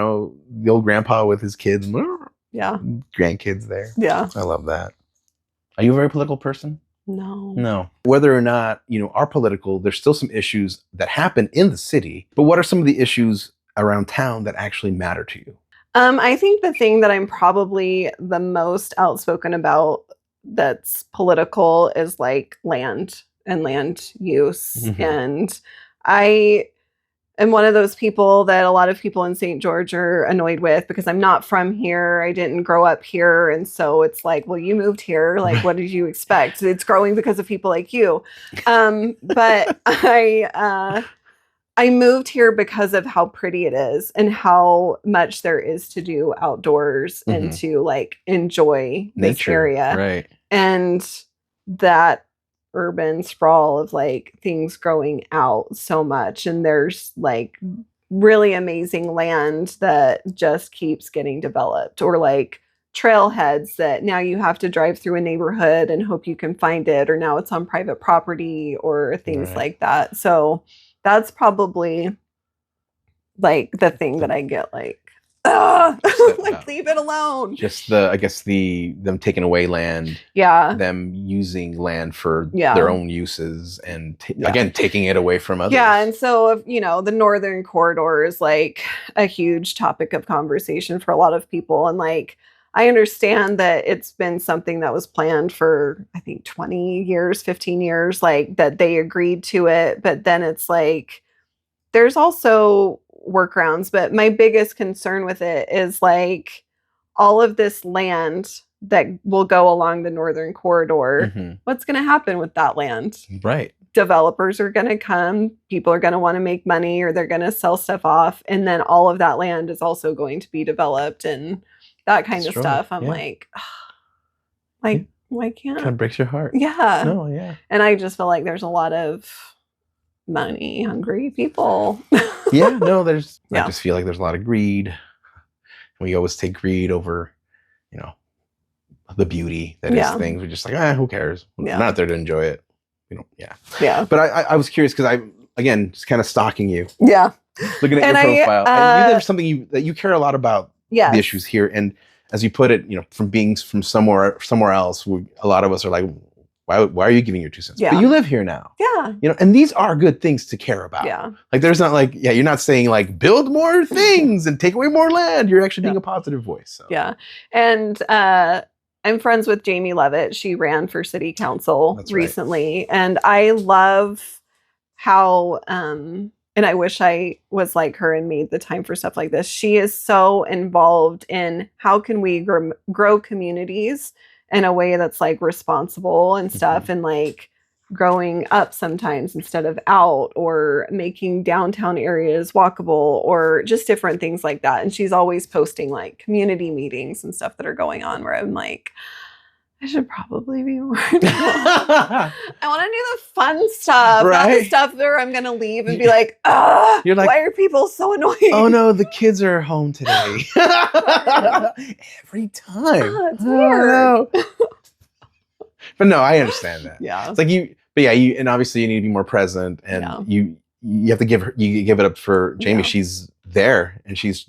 old grandpa with his kids. Grandkids there. Yeah. I love that. Are you a very political person? No. Whether or not, are political, there's still some issues that happen in the city. But what are some of the issues around town that actually matter to you? I think the thing that I'm probably the most outspoken about that's political is like land and land use. And I am one of those people that a lot of people in St. George are annoyed with because I'm not from here. I didn't grow up here. And so it's like, well, you moved here. Like, what did you expect? It's growing because of people like you. But I moved here because of how pretty it is and how much there is to do outdoors and to like enjoy nature, this area. Right. And that urban sprawl of like things growing out so much, and there's like really amazing land that just keeps getting developed, or like trailheads that now you have to drive through a neighborhood and hope you can find it, or now it's on private property or things like that. So that's probably like the thing that I get like, like leave it alone. Just them taking away land. Yeah. Them using land for their own uses and again, taking it away from others. Yeah. And so, the Northern Corridor is like a huge topic of conversation for a lot of people. And like, I understand that it's been something that was planned for, I think 20 years, 15 years, like that they agreed to it. But then it's like, there's also workarounds, but my biggest concern with it is like all of this land that will go along the Northern Corridor. What's going to happen with that land? Right. Developers are going to come, people are going to want to make money, or they're going to sell stuff off. And then all of that land is also going to be developed and that kind of stuff. I'm like, why can't? Kind of breaks your heart. Yeah. No, yeah. And I just feel like there's a lot of money hungry people. I just feel like there's a lot of greed. We always take greed over, the beauty that is things. We're just like, who cares? We're not there to enjoy it. But I was curious because I, again, just kind of stalking you. Yeah. Looking at your profile. And there's something that you care a lot about the issues here. And as you put it, from being from somewhere else, a lot of us are like, why are you giving your 2 cents? Yeah. But you live here now. Yeah. You know, and these are good things to care about. Yeah. Like there's not like, you're not saying like build more things and take away more land. You're actually being a positive voice. So. Yeah. And I'm friends with Jamie Levitt. She ran for city council recently. Right. And I love how, and I wish I was like her and made the time for stuff like this. She is so involved in how can we grow communities in a way that's like responsible and stuff, and like growing up sometimes instead of out, or making downtown areas walkable, or just different things like that. And she's always posting like community meetings and stuff that are going on where I'm like, I should probably be more. I want to do the fun stuff, not the stuff where I'm going to leave and be like, you're like, why are people so annoying? Oh no, the kids are home today. Every time. It's weird. But no, I understand that. Yeah. It's like and obviously you need to be more present, and you have to give it up for Jamie. Yeah. She's there and she's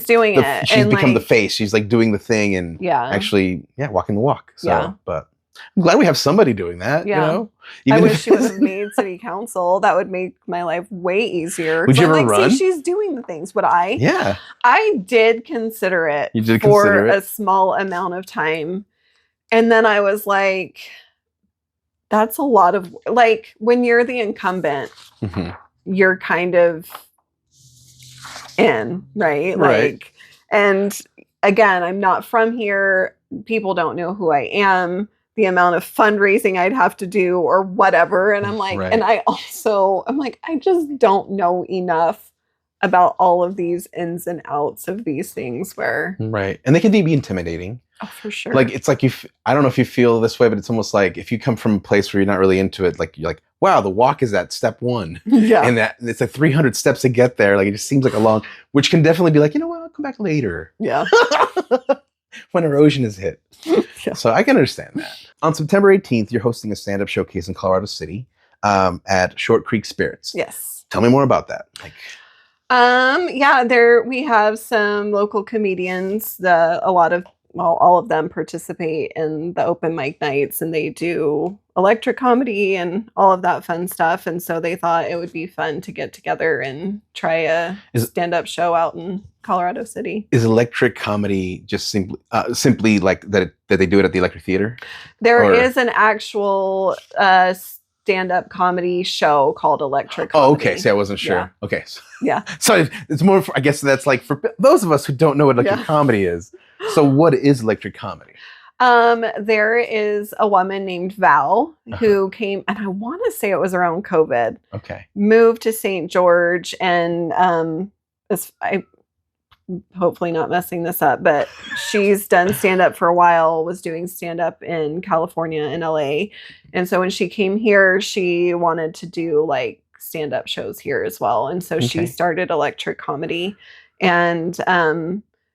doing it. She's become the face. She's like doing the thing and actually walking the walk. So but I'm glad we have somebody doing that. Yeah. You know? I wish she would have made city council. That would make my life way easier. Would you ever run? See, she's doing the things. Would I? Yeah. I did consider it a small amount of time. And then I was like, that's a lot of, like, when you're the incumbent, you're kind of in, right? Like, and again, I'm not from here. People don't know who I am, the amount of fundraising I'd have to do or whatever. And I'm like, and I'm like, I just don't know enough about all of these ins and outs of these things where. Right. And they can be intimidating. Oh, for sure. Like, it's like I don't know if you feel this way, but it's almost like if you come from a place where you're not really into it, like you're like, wow, the walk is at step 1. Yeah. And that it's like 300 steps to get there. Like, it just seems like a long, which can definitely be like, you know what, I'll come back later. Yeah. When erosion is hit. Yeah. So I can understand that. On September 18th, you're hosting a stand-up showcase in Colorado City at Short Creek Spirits. Yes. Tell me more about that. Like, we have some local comedians. All of them participate in the open mic nights, and they do electric comedy and all of that fun stuff. And so they thought it would be fun to get together and try a stand-up show out in Colorado City. Is electric comedy just simply like that they do it at the Electric Theater? There is an actual stand-up comedy show called Electric Comedy. Oh, okay. See, I wasn't sure. Yeah. Okay. Yeah. So it's more, I guess that's like for those of us who don't know what electric comedy is. So what is electric comedy? There is a woman named Val who came, and I want to say it was around COVID. Okay. Moved to St. George, and I hopefully not messing this up, but she's done stand-up for a while, was doing stand-up in California and LA. And so when she came here, she wanted to do like stand-up shows here as well. And so she started Electric Comedy, and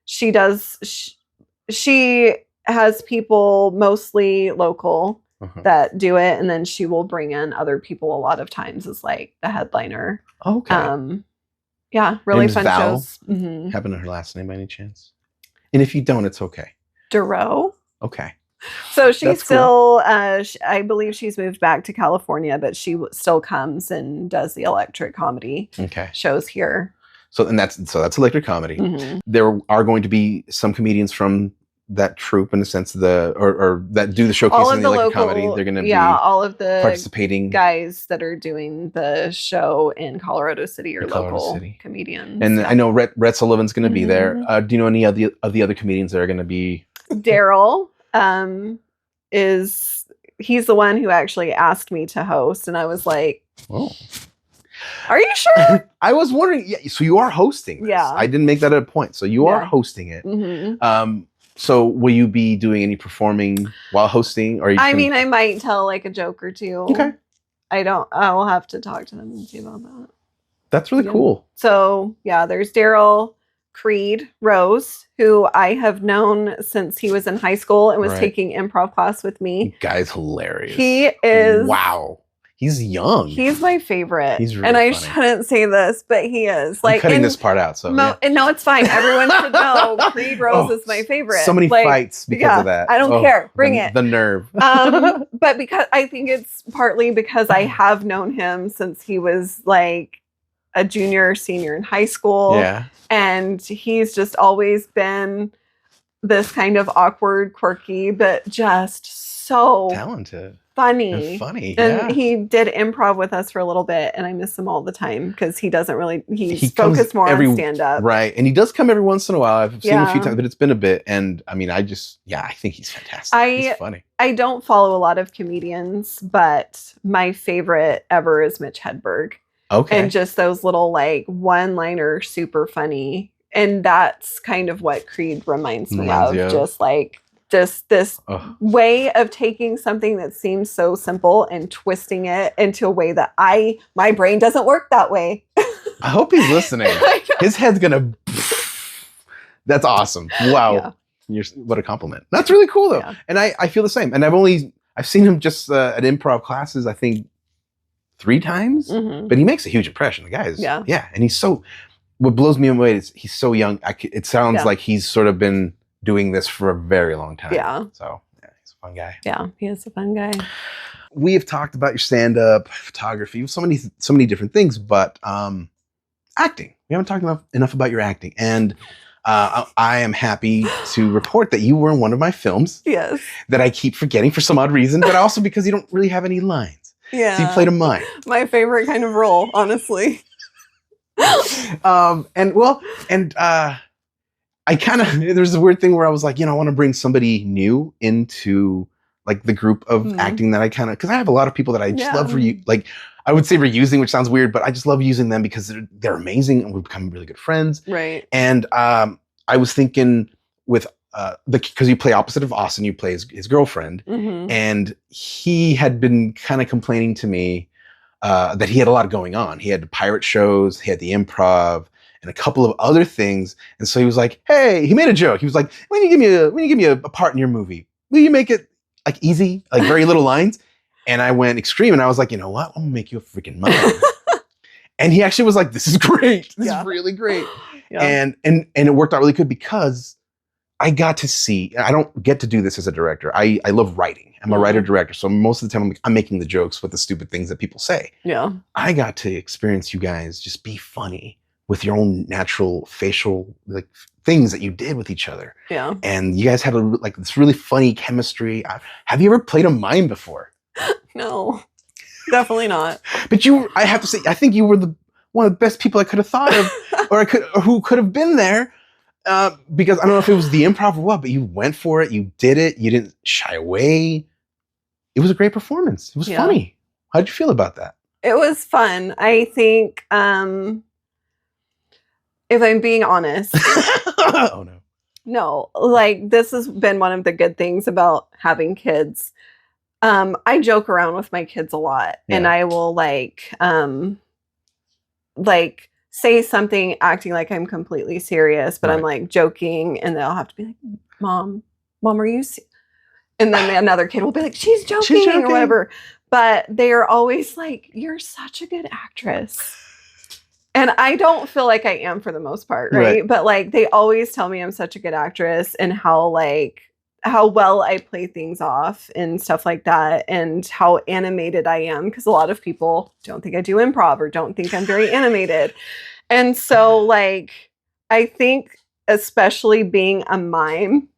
she has people mostly local that do it. And then she will bring in other people a lot of times as like the headliner. Okay. Yeah, really Name's fun Val. shows. Mm-hmm. Happen to her last name by any chance? And if you don't, it's okay. Duro. Okay. So she's still, I believe she's moved back to California, but she still comes and does the electric comedy shows here. So that's electric comedy. Mm-hmm. There are going to be some comedians from that troupe, in the sense of or that do the showcase in the electric comedy. They're going to be all of the participating guys that are doing the show in Colorado City are local comedians. And I know Rhett Sullivan's going to be there. Do you know any of the other comedians that are going to be? Daryl he's the one who actually asked me to host, and I was like, "Oh, are you sure?" I was wondering. Yeah, so you are hosting this. Yeah, I didn't make that a point. So you are hosting it. Mm-hmm. So will you be doing any performing while hosting? Or I might tell like a joke or two. Okay. I'll have to talk to them and see about that. That's really cool. So yeah, there's Daryl, Creed, Rose, who I have known since he was in high school and was taking improv class with me. Guy's hilarious. He is. Wow. He's young. He's my favorite. He's really and I funny. shouldn't say this, but he is. I'm cutting this part out. So and no, it's fine. Everyone should know Creed Rose is my favorite. So many fights because of that. I don't care. Bring it. The nerve. But because I think it's partly because I have known him since he was like a junior, senior in high school. Yeah. And he's just always been this kind of awkward, quirky, but just so talented. Funny. And funny. And he did improv with us for a little bit, and I miss him all the time because he doesn't really, he's focused more on stand-up. Right. And he does come every once in a while. I've seen him a few times, but it's been a bit. And I mean, I think he's fantastic. He's funny. I don't follow a lot of comedians, but my favorite ever is Mitch Hedberg. Okay. And just those little like one-liner, super funny. And that's kind of what Creed reminds me of. Just this way of taking something that seems so simple and twisting it into a way that my brain doesn't work that way. I hope he's listening. His head's gonna. That's awesome. Wow. Yeah. What a compliment. That's really cool though. Yeah. And I feel the same. And I've seen him just at improv classes, I think 3 times, but he makes a huge impression. The guy is, yeah. And what blows me away is he's so young. It sounds like he's sort of been doing this for a very long time. Yeah. So he's a fun guy. Yeah, he is a fun guy. We have talked about your stand-up, photography, so many different things, but acting. We haven't talked enough about your acting. And I am happy to report that you were in one of my films. Yes. That I keep forgetting for some odd reason, but also because you don't really have any lines. Yeah. So you played a mime. My favorite kind of role, honestly. I kind of, there's a weird thing where I was like, I want to bring somebody new into like the group of acting that I kind of, because I have a lot of people that I just love like I would say reusing, which sounds weird, but I just love using them because they're amazing and we've become really good friends. Right. And I was thinking with because you play opposite of Austin, you play his girlfriend, and he had been kind of complaining to me that he had a lot going on. He had pirate shows, he had the improv, and a couple of other things. And so he was like, hey, he made a joke. He was like, when you give me a part in your movie, will you make it like easy, like very little lines? And I went extreme and I was like, you know what? I'm gonna make you a freaking mime. And he actually was like, this is great. This is really great. Yeah. And it worked out really good because I got to see, I don't get to do this as a director. I love writing. I'm a writer-director. So most of the time I'm making the jokes with the stupid things that people say. Yeah. I got to experience you guys just be funny with your own natural facial like things that you did with each other. Yeah. And you guys had this really funny chemistry. Have you ever played a mime before? No, definitely not. But I have to say, I think you were one of the best people I could have thought of or who could have been there. Because I don't know if it was the improv or what, but you went for it. You did it. You didn't shy away. It was a great performance. It was funny. How did you feel about that? It was fun. I think, if I'm being honest. Oh, no. No, like this has been one of the good things about having kids. I joke around with my kids a lot and I will say something acting like I'm completely serious, but I'm like joking and they'll have to be like, Mom, are you and then another kid will be like, she's joking or whatever. But they are always like, you're such a good actress. And I don't feel like I am for the most part, right? But like they always tell me I'm such a good actress and how well I play things off and stuff like that and how animated I am because a lot of people don't think I do improv or don't think I'm very animated. And so like I think especially being a mime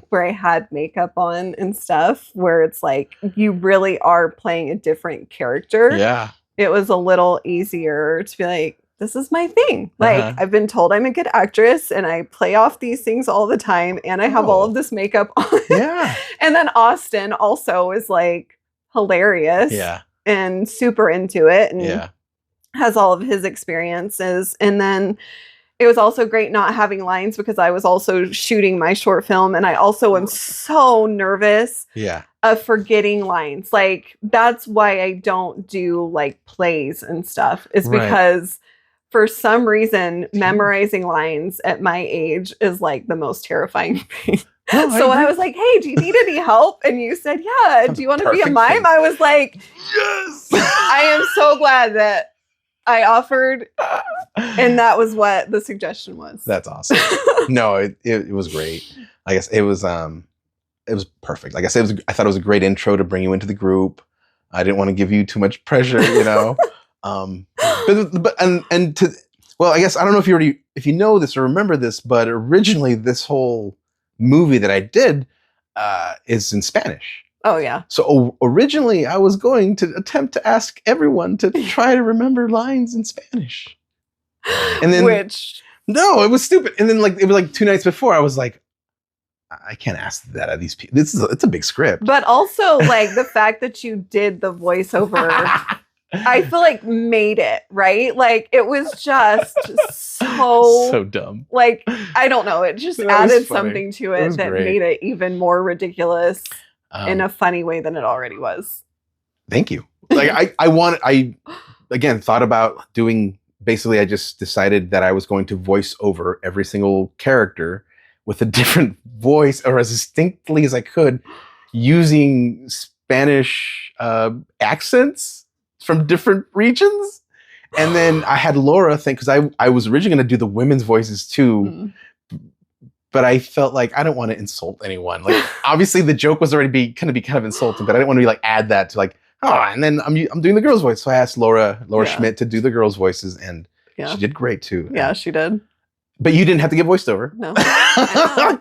where I had makeup on and stuff where it's like you really are playing a different character. Yeah. It was a little easier to be like, this is my thing. Like I've been told I'm a good actress and I play off these things all the time and I have all of this makeup on. Yeah. And then Austin also is like hilarious and super into it and has all of his experiences. And then it was also great not having lines because I was also shooting my short film and I also am so nervous of forgetting lines. Like that's why I don't do like plays and stuff is because for some reason, memorizing lines at my age is like the most terrifying thing. No, So when I agree. was like, hey, do you need any help? And you said, yeah, do you want to be a Perfect mime? thing. I was like, Yes. I am so glad that I offered. And that was what the suggestion was. That's awesome. No, it was great. I guess it was perfect. Like I said, I thought it was a great intro to bring you into the group. I didn't want to give you too much pressure, you know. Well, I guess I don't know if you know this or remember this, but originally this whole movie that I did is in Spanish. Oh, yeah. So originally I was going to attempt to ask everyone to try to remember lines in Spanish. And then no, it was stupid. And then it was like 2 nights before I was like, I can't ask that of these people. It's a big script. But also like the fact that you did the voiceover, I feel like made it, right? Like it was just so dumb. Like, I don't know. It just That was added funny. something to It it was that great. made it even more ridiculous in Um, a funny way than it already was. Thank you. Like I again thought about doing, basically I just decided that I was going to voice over every single character with a different voice or as distinctly as I could using Spanish accents from different regions. And then I had Laura think, because I was originally going to do the women's voices too, but I felt like I don't want to insult anyone. Like obviously the joke was already going to be kind of insulting, but I didn't want to add that to and then I'm doing the girls' voice. So I asked Laura Schmidt to do the girls' voices, and she did great too. Yeah, she did. But you didn't have to get voiced over. No.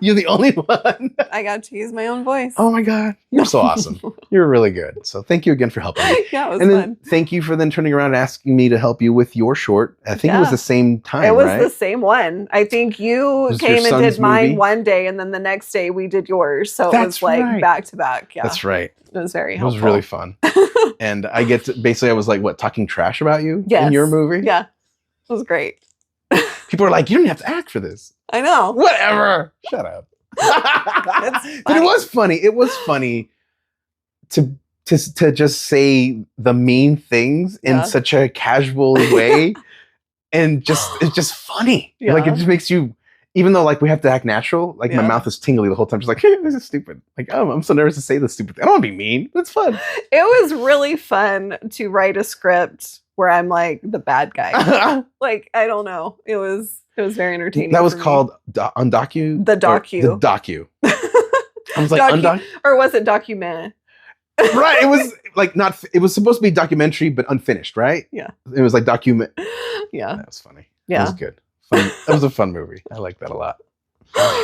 You're the only one. I got to use my own voice. Oh my God. You're so awesome. You're really good. So thank you again for helping me. Yeah, it was And then fun. thank you for then turning around and asking me to help you with your short. I think it was Yeah. the same time, It was right? the same one. I think you Was your came and son's did mine movie? one day, and then the next day we did yours. So it That's was like right. back to back. Yeah, That's right. it was very It helpful. was really fun. And I get to, basically I was like, talking trash about you in your movie? Yeah, it was great. People are like, you don't have to act for this. I know. Whatever. Shut up. But it was funny. It was funny to just say the mean things in such a casual way. And it's just funny. Yeah. Like it just makes you, even though we have to act natural, my mouth is tingly the whole time. Just like, this is stupid. Like, oh, I'm so nervous to say this stupid thing. I don't want to be mean. It's fun. It was really fun to write a script where I'm like the bad guy. I don't know. It was very entertaining. That was for me. called Undocu? The Docu. The Docu. I was like, Docu- or was it document? Right. It was not, it was supposed to be documentary, but unfinished, right? Yeah. It was document. Yeah. That was funny. Yeah. That was good. Fun. That was a fun movie. I like that a lot.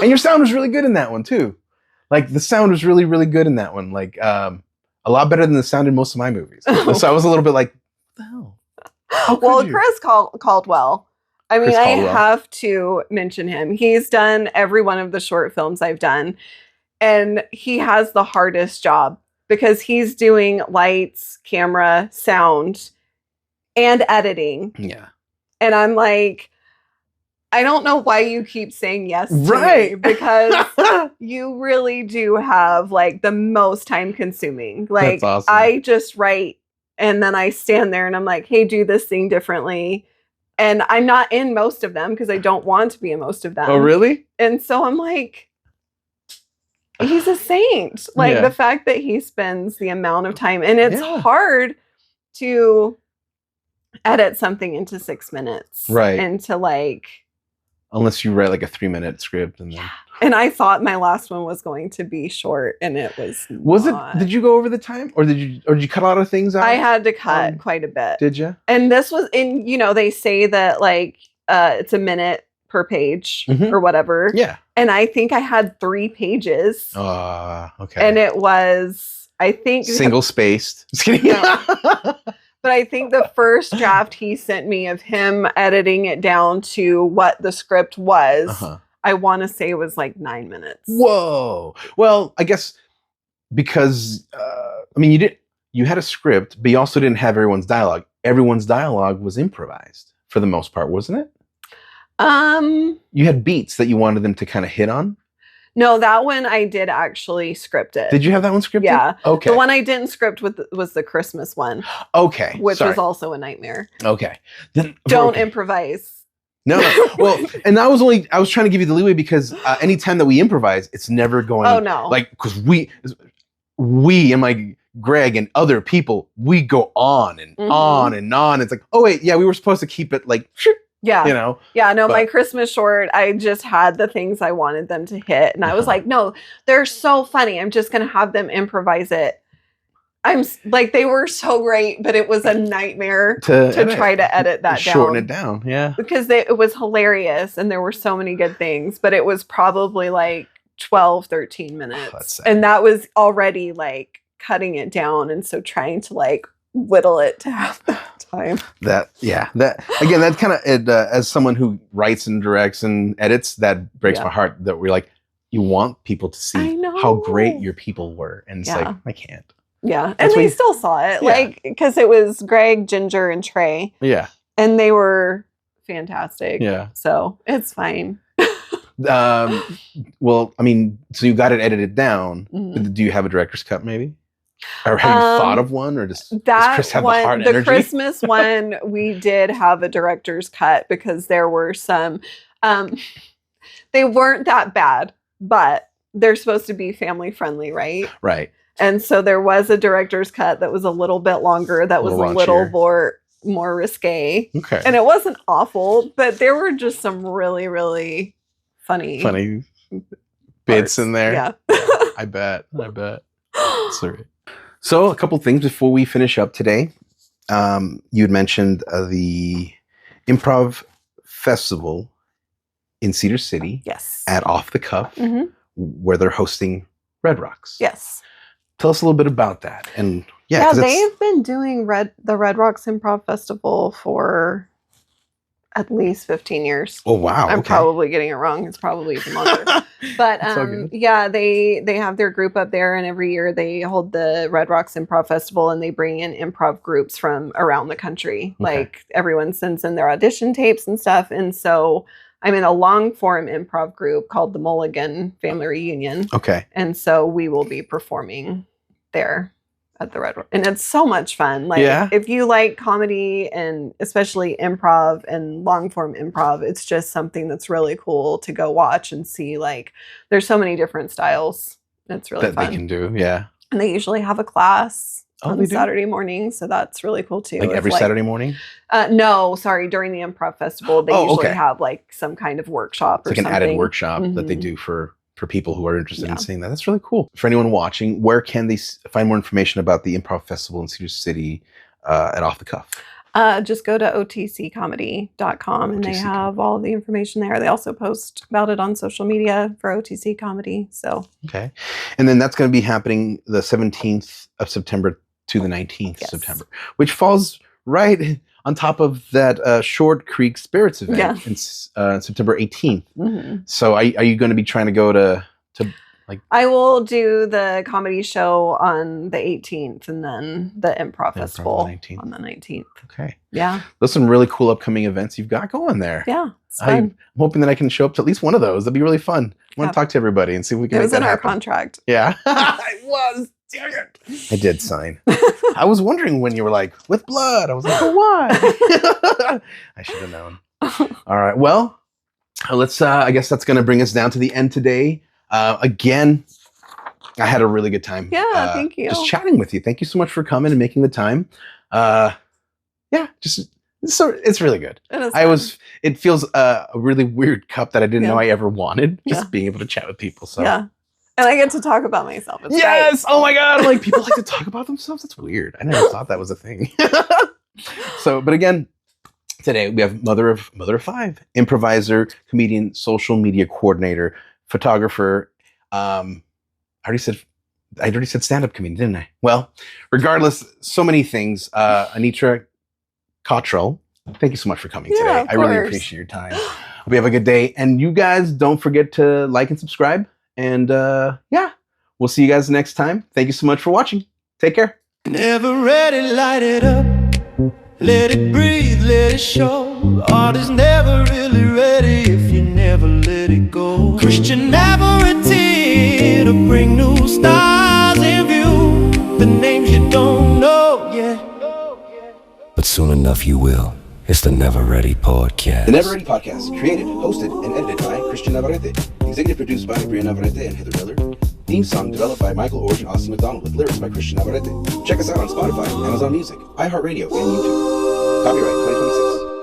And your sound was really good in that one too. The sound was really, really good in that one. A lot better than the sound in most of my movies. So I was a little bit like, what the hell? How Well, could you? Chris Caldwell. I mean, Chris I Caldwell. have to mention him. He's done every one of the short films I've done. And he has the hardest job because he's doing lights, camera, sound, and editing. Yeah. And I'm like, I don't know why you keep saying yes to me, Right. because you really do have the most time consuming. That's awesome. I just write and then I stand there and I'm like, hey, do this thing differently. And I'm not in most of them because I don't want to be in most of them. Oh, really? And so I'm like, he's a saint. Yeah. The fact that he spends the amount of time, and it's Yeah. hard to edit something into 6 minutes. Right. And to Unless you write a 3-minute script and then. and I thought my last one was going to be short and it was not. Did you go over the time or did you cut a lot of things out? I had to cut quite a bit. Did you? And this was in, they say that it's a minute per page Mhm. or whatever. Yeah. And I think I had 3 pages. Okay. And it was, I think, Single spaced. Just kidding. but I think the first draft he sent me of him editing it down to what the script was, Uh-huh. I want to say it was 9 minutes. Whoa. Well, I guess because you had a script, but you also didn't have everyone's dialogue. Everyone's dialogue was improvised for the most part, wasn't it? You had beats that you wanted them to kind of hit on. No, that one I did actually script it. Did you have that one scripted? Yeah. Okay. The one I didn't script was the Christmas one, Okay. which Sorry. was also a nightmare. Okay. Then Don't okay. improvise No. Well, and I was trying to give you the leeway because anytime that we improvise, it's never going. Oh, no. Like, because we and like Greg and other people, we go on and on and on. It's like, oh wait, yeah, we were supposed to keep it like, yeah, you know. Yeah, no, my Christmas short, I just had the things I wanted them to hit, and I was like, no, they're so funny. I'm just gonna have them improvise it. I'm like, they were so great, but it was a nightmare to try to edit that down. Shorten it down, yeah. Because it was hilarious and there were so many good things, but it was probably like 12, 13 minutes. And that was already like cutting it down. And so trying to like whittle it to have that time. That again, that kind of, as someone who writes and directs and edits, that breaks my heart that we're like, you want people to see how great your people were. And it's like, I can't. Yeah, and they still saw it, like, because it was Greg, Ginger, and Trey. Yeah. And they were fantastic. Yeah. So it's fine. Well, I mean, so you got it edited down. Do you have a director's cut, maybe? Or have you thought of one? Or does Chris have the hard energy? The Christmas one, we did have a director's cut because there were some, they weren't that bad, but they're supposed to be family friendly, right? Right. And so there was a director's cut that was a little bit longer, that was a little more risque. Okay. And it wasn't awful, but there were just some really, really funny bits in there. Yeah. I bet. Sorry. So a couple things before we finish up today. You had mentioned the Improv Festival in Cedar City. Yes. At Off the Cuff, where they're hosting Red Rocks. Yes. Tell us a little bit about that. And they've been doing the Red Rocks Improv Festival for at least 15 years. Oh, wow. I'm probably getting it wrong. It's probably even longer. But they have their group up there, and every year they hold the Red Rocks Improv Festival, and they bring in improv groups from around the country. Okay. Like, everyone sends in their audition tapes and stuff. And so I'm in a long form improv group called the Mulligan Family Reunion. Okay. And so we will be performing there at the Red Rock. And it's so much fun. Like, if you like comedy and especially improv and long form improv, it's just something that's really cool to go watch and see. Like, there's so many different styles. It's really fun. That they can do, yeah. And they usually have a class on Saturday morning, so that's really cool too. Like every Saturday morning? No, sorry, during the Improv Festival, they usually have like some kind of workshop or something. It's like an added workshop that they do for people who are interested in seeing that. That's really cool. For anyone watching, where can they find more information about the Improv Festival in Cedar City at Off the Cuff? Just go to otccomedy.com and they have all the information there. They also post about it on social media for OTC Comedy. So okay. And then that's going to be happening the 17th of September to the 19th of September, which falls right on top of that Short Creek Spirits event in September 18th. So are you going to be trying to go to like? I will do the comedy show on the 18th and then the Improv Festival on the 19th. Okay. Yeah. Those are some really cool upcoming events you've got going there. Yeah. I'm hoping that I can show up to at least one of those. That'd be really fun. I want to talk to everybody and see if we can make that happen. It was in our contract. Yeah. It was. Dang it. I did sign. I was wondering when you were like, with blood. I was like, oh, why? I should have known. All right. Well, let's, I guess that's going to bring us down to the end today. Again, I had a really good time. Yeah, thank you. Just chatting with you. Thank you so much for coming and making the time. It's really good. It feels a really weird cup that I didn't know I ever wanted. Just being able to chat with people. So yeah. And I get to talk about myself. It's great. Oh my God. I'm like, people like to talk about themselves. That's weird. I never thought that was a thing. So, but again, today we have mother of five, improviser, comedian, social media coordinator, photographer. I already said stand-up comedian, didn't I? Well, regardless, so many things. Anitra Cotrell, thank you so much for coming today. I really appreciate your time. Hope you have a good day. And you guys don't forget to like and subscribe. And we'll see you guys next time. Thank you so much for watching. Take care. Never ready, light it up. Let it breathe, let it show. Art is never really ready if you never let it go. Christian, never a tear to bring new stars in view. The names you don't know yet, but soon enough you will. It's the Never Ready Podcast. The Never Ready Podcast, created, hosted, and edited by Christian Navarrete. Executive produced by Brian Navarrete and Heather Miller. Theme song developed by Michael Orge and Austin McDonald with lyrics by Christian Navarrete. Check us out on Spotify, Amazon Music, iHeartRadio, and YouTube. Copyright 2026.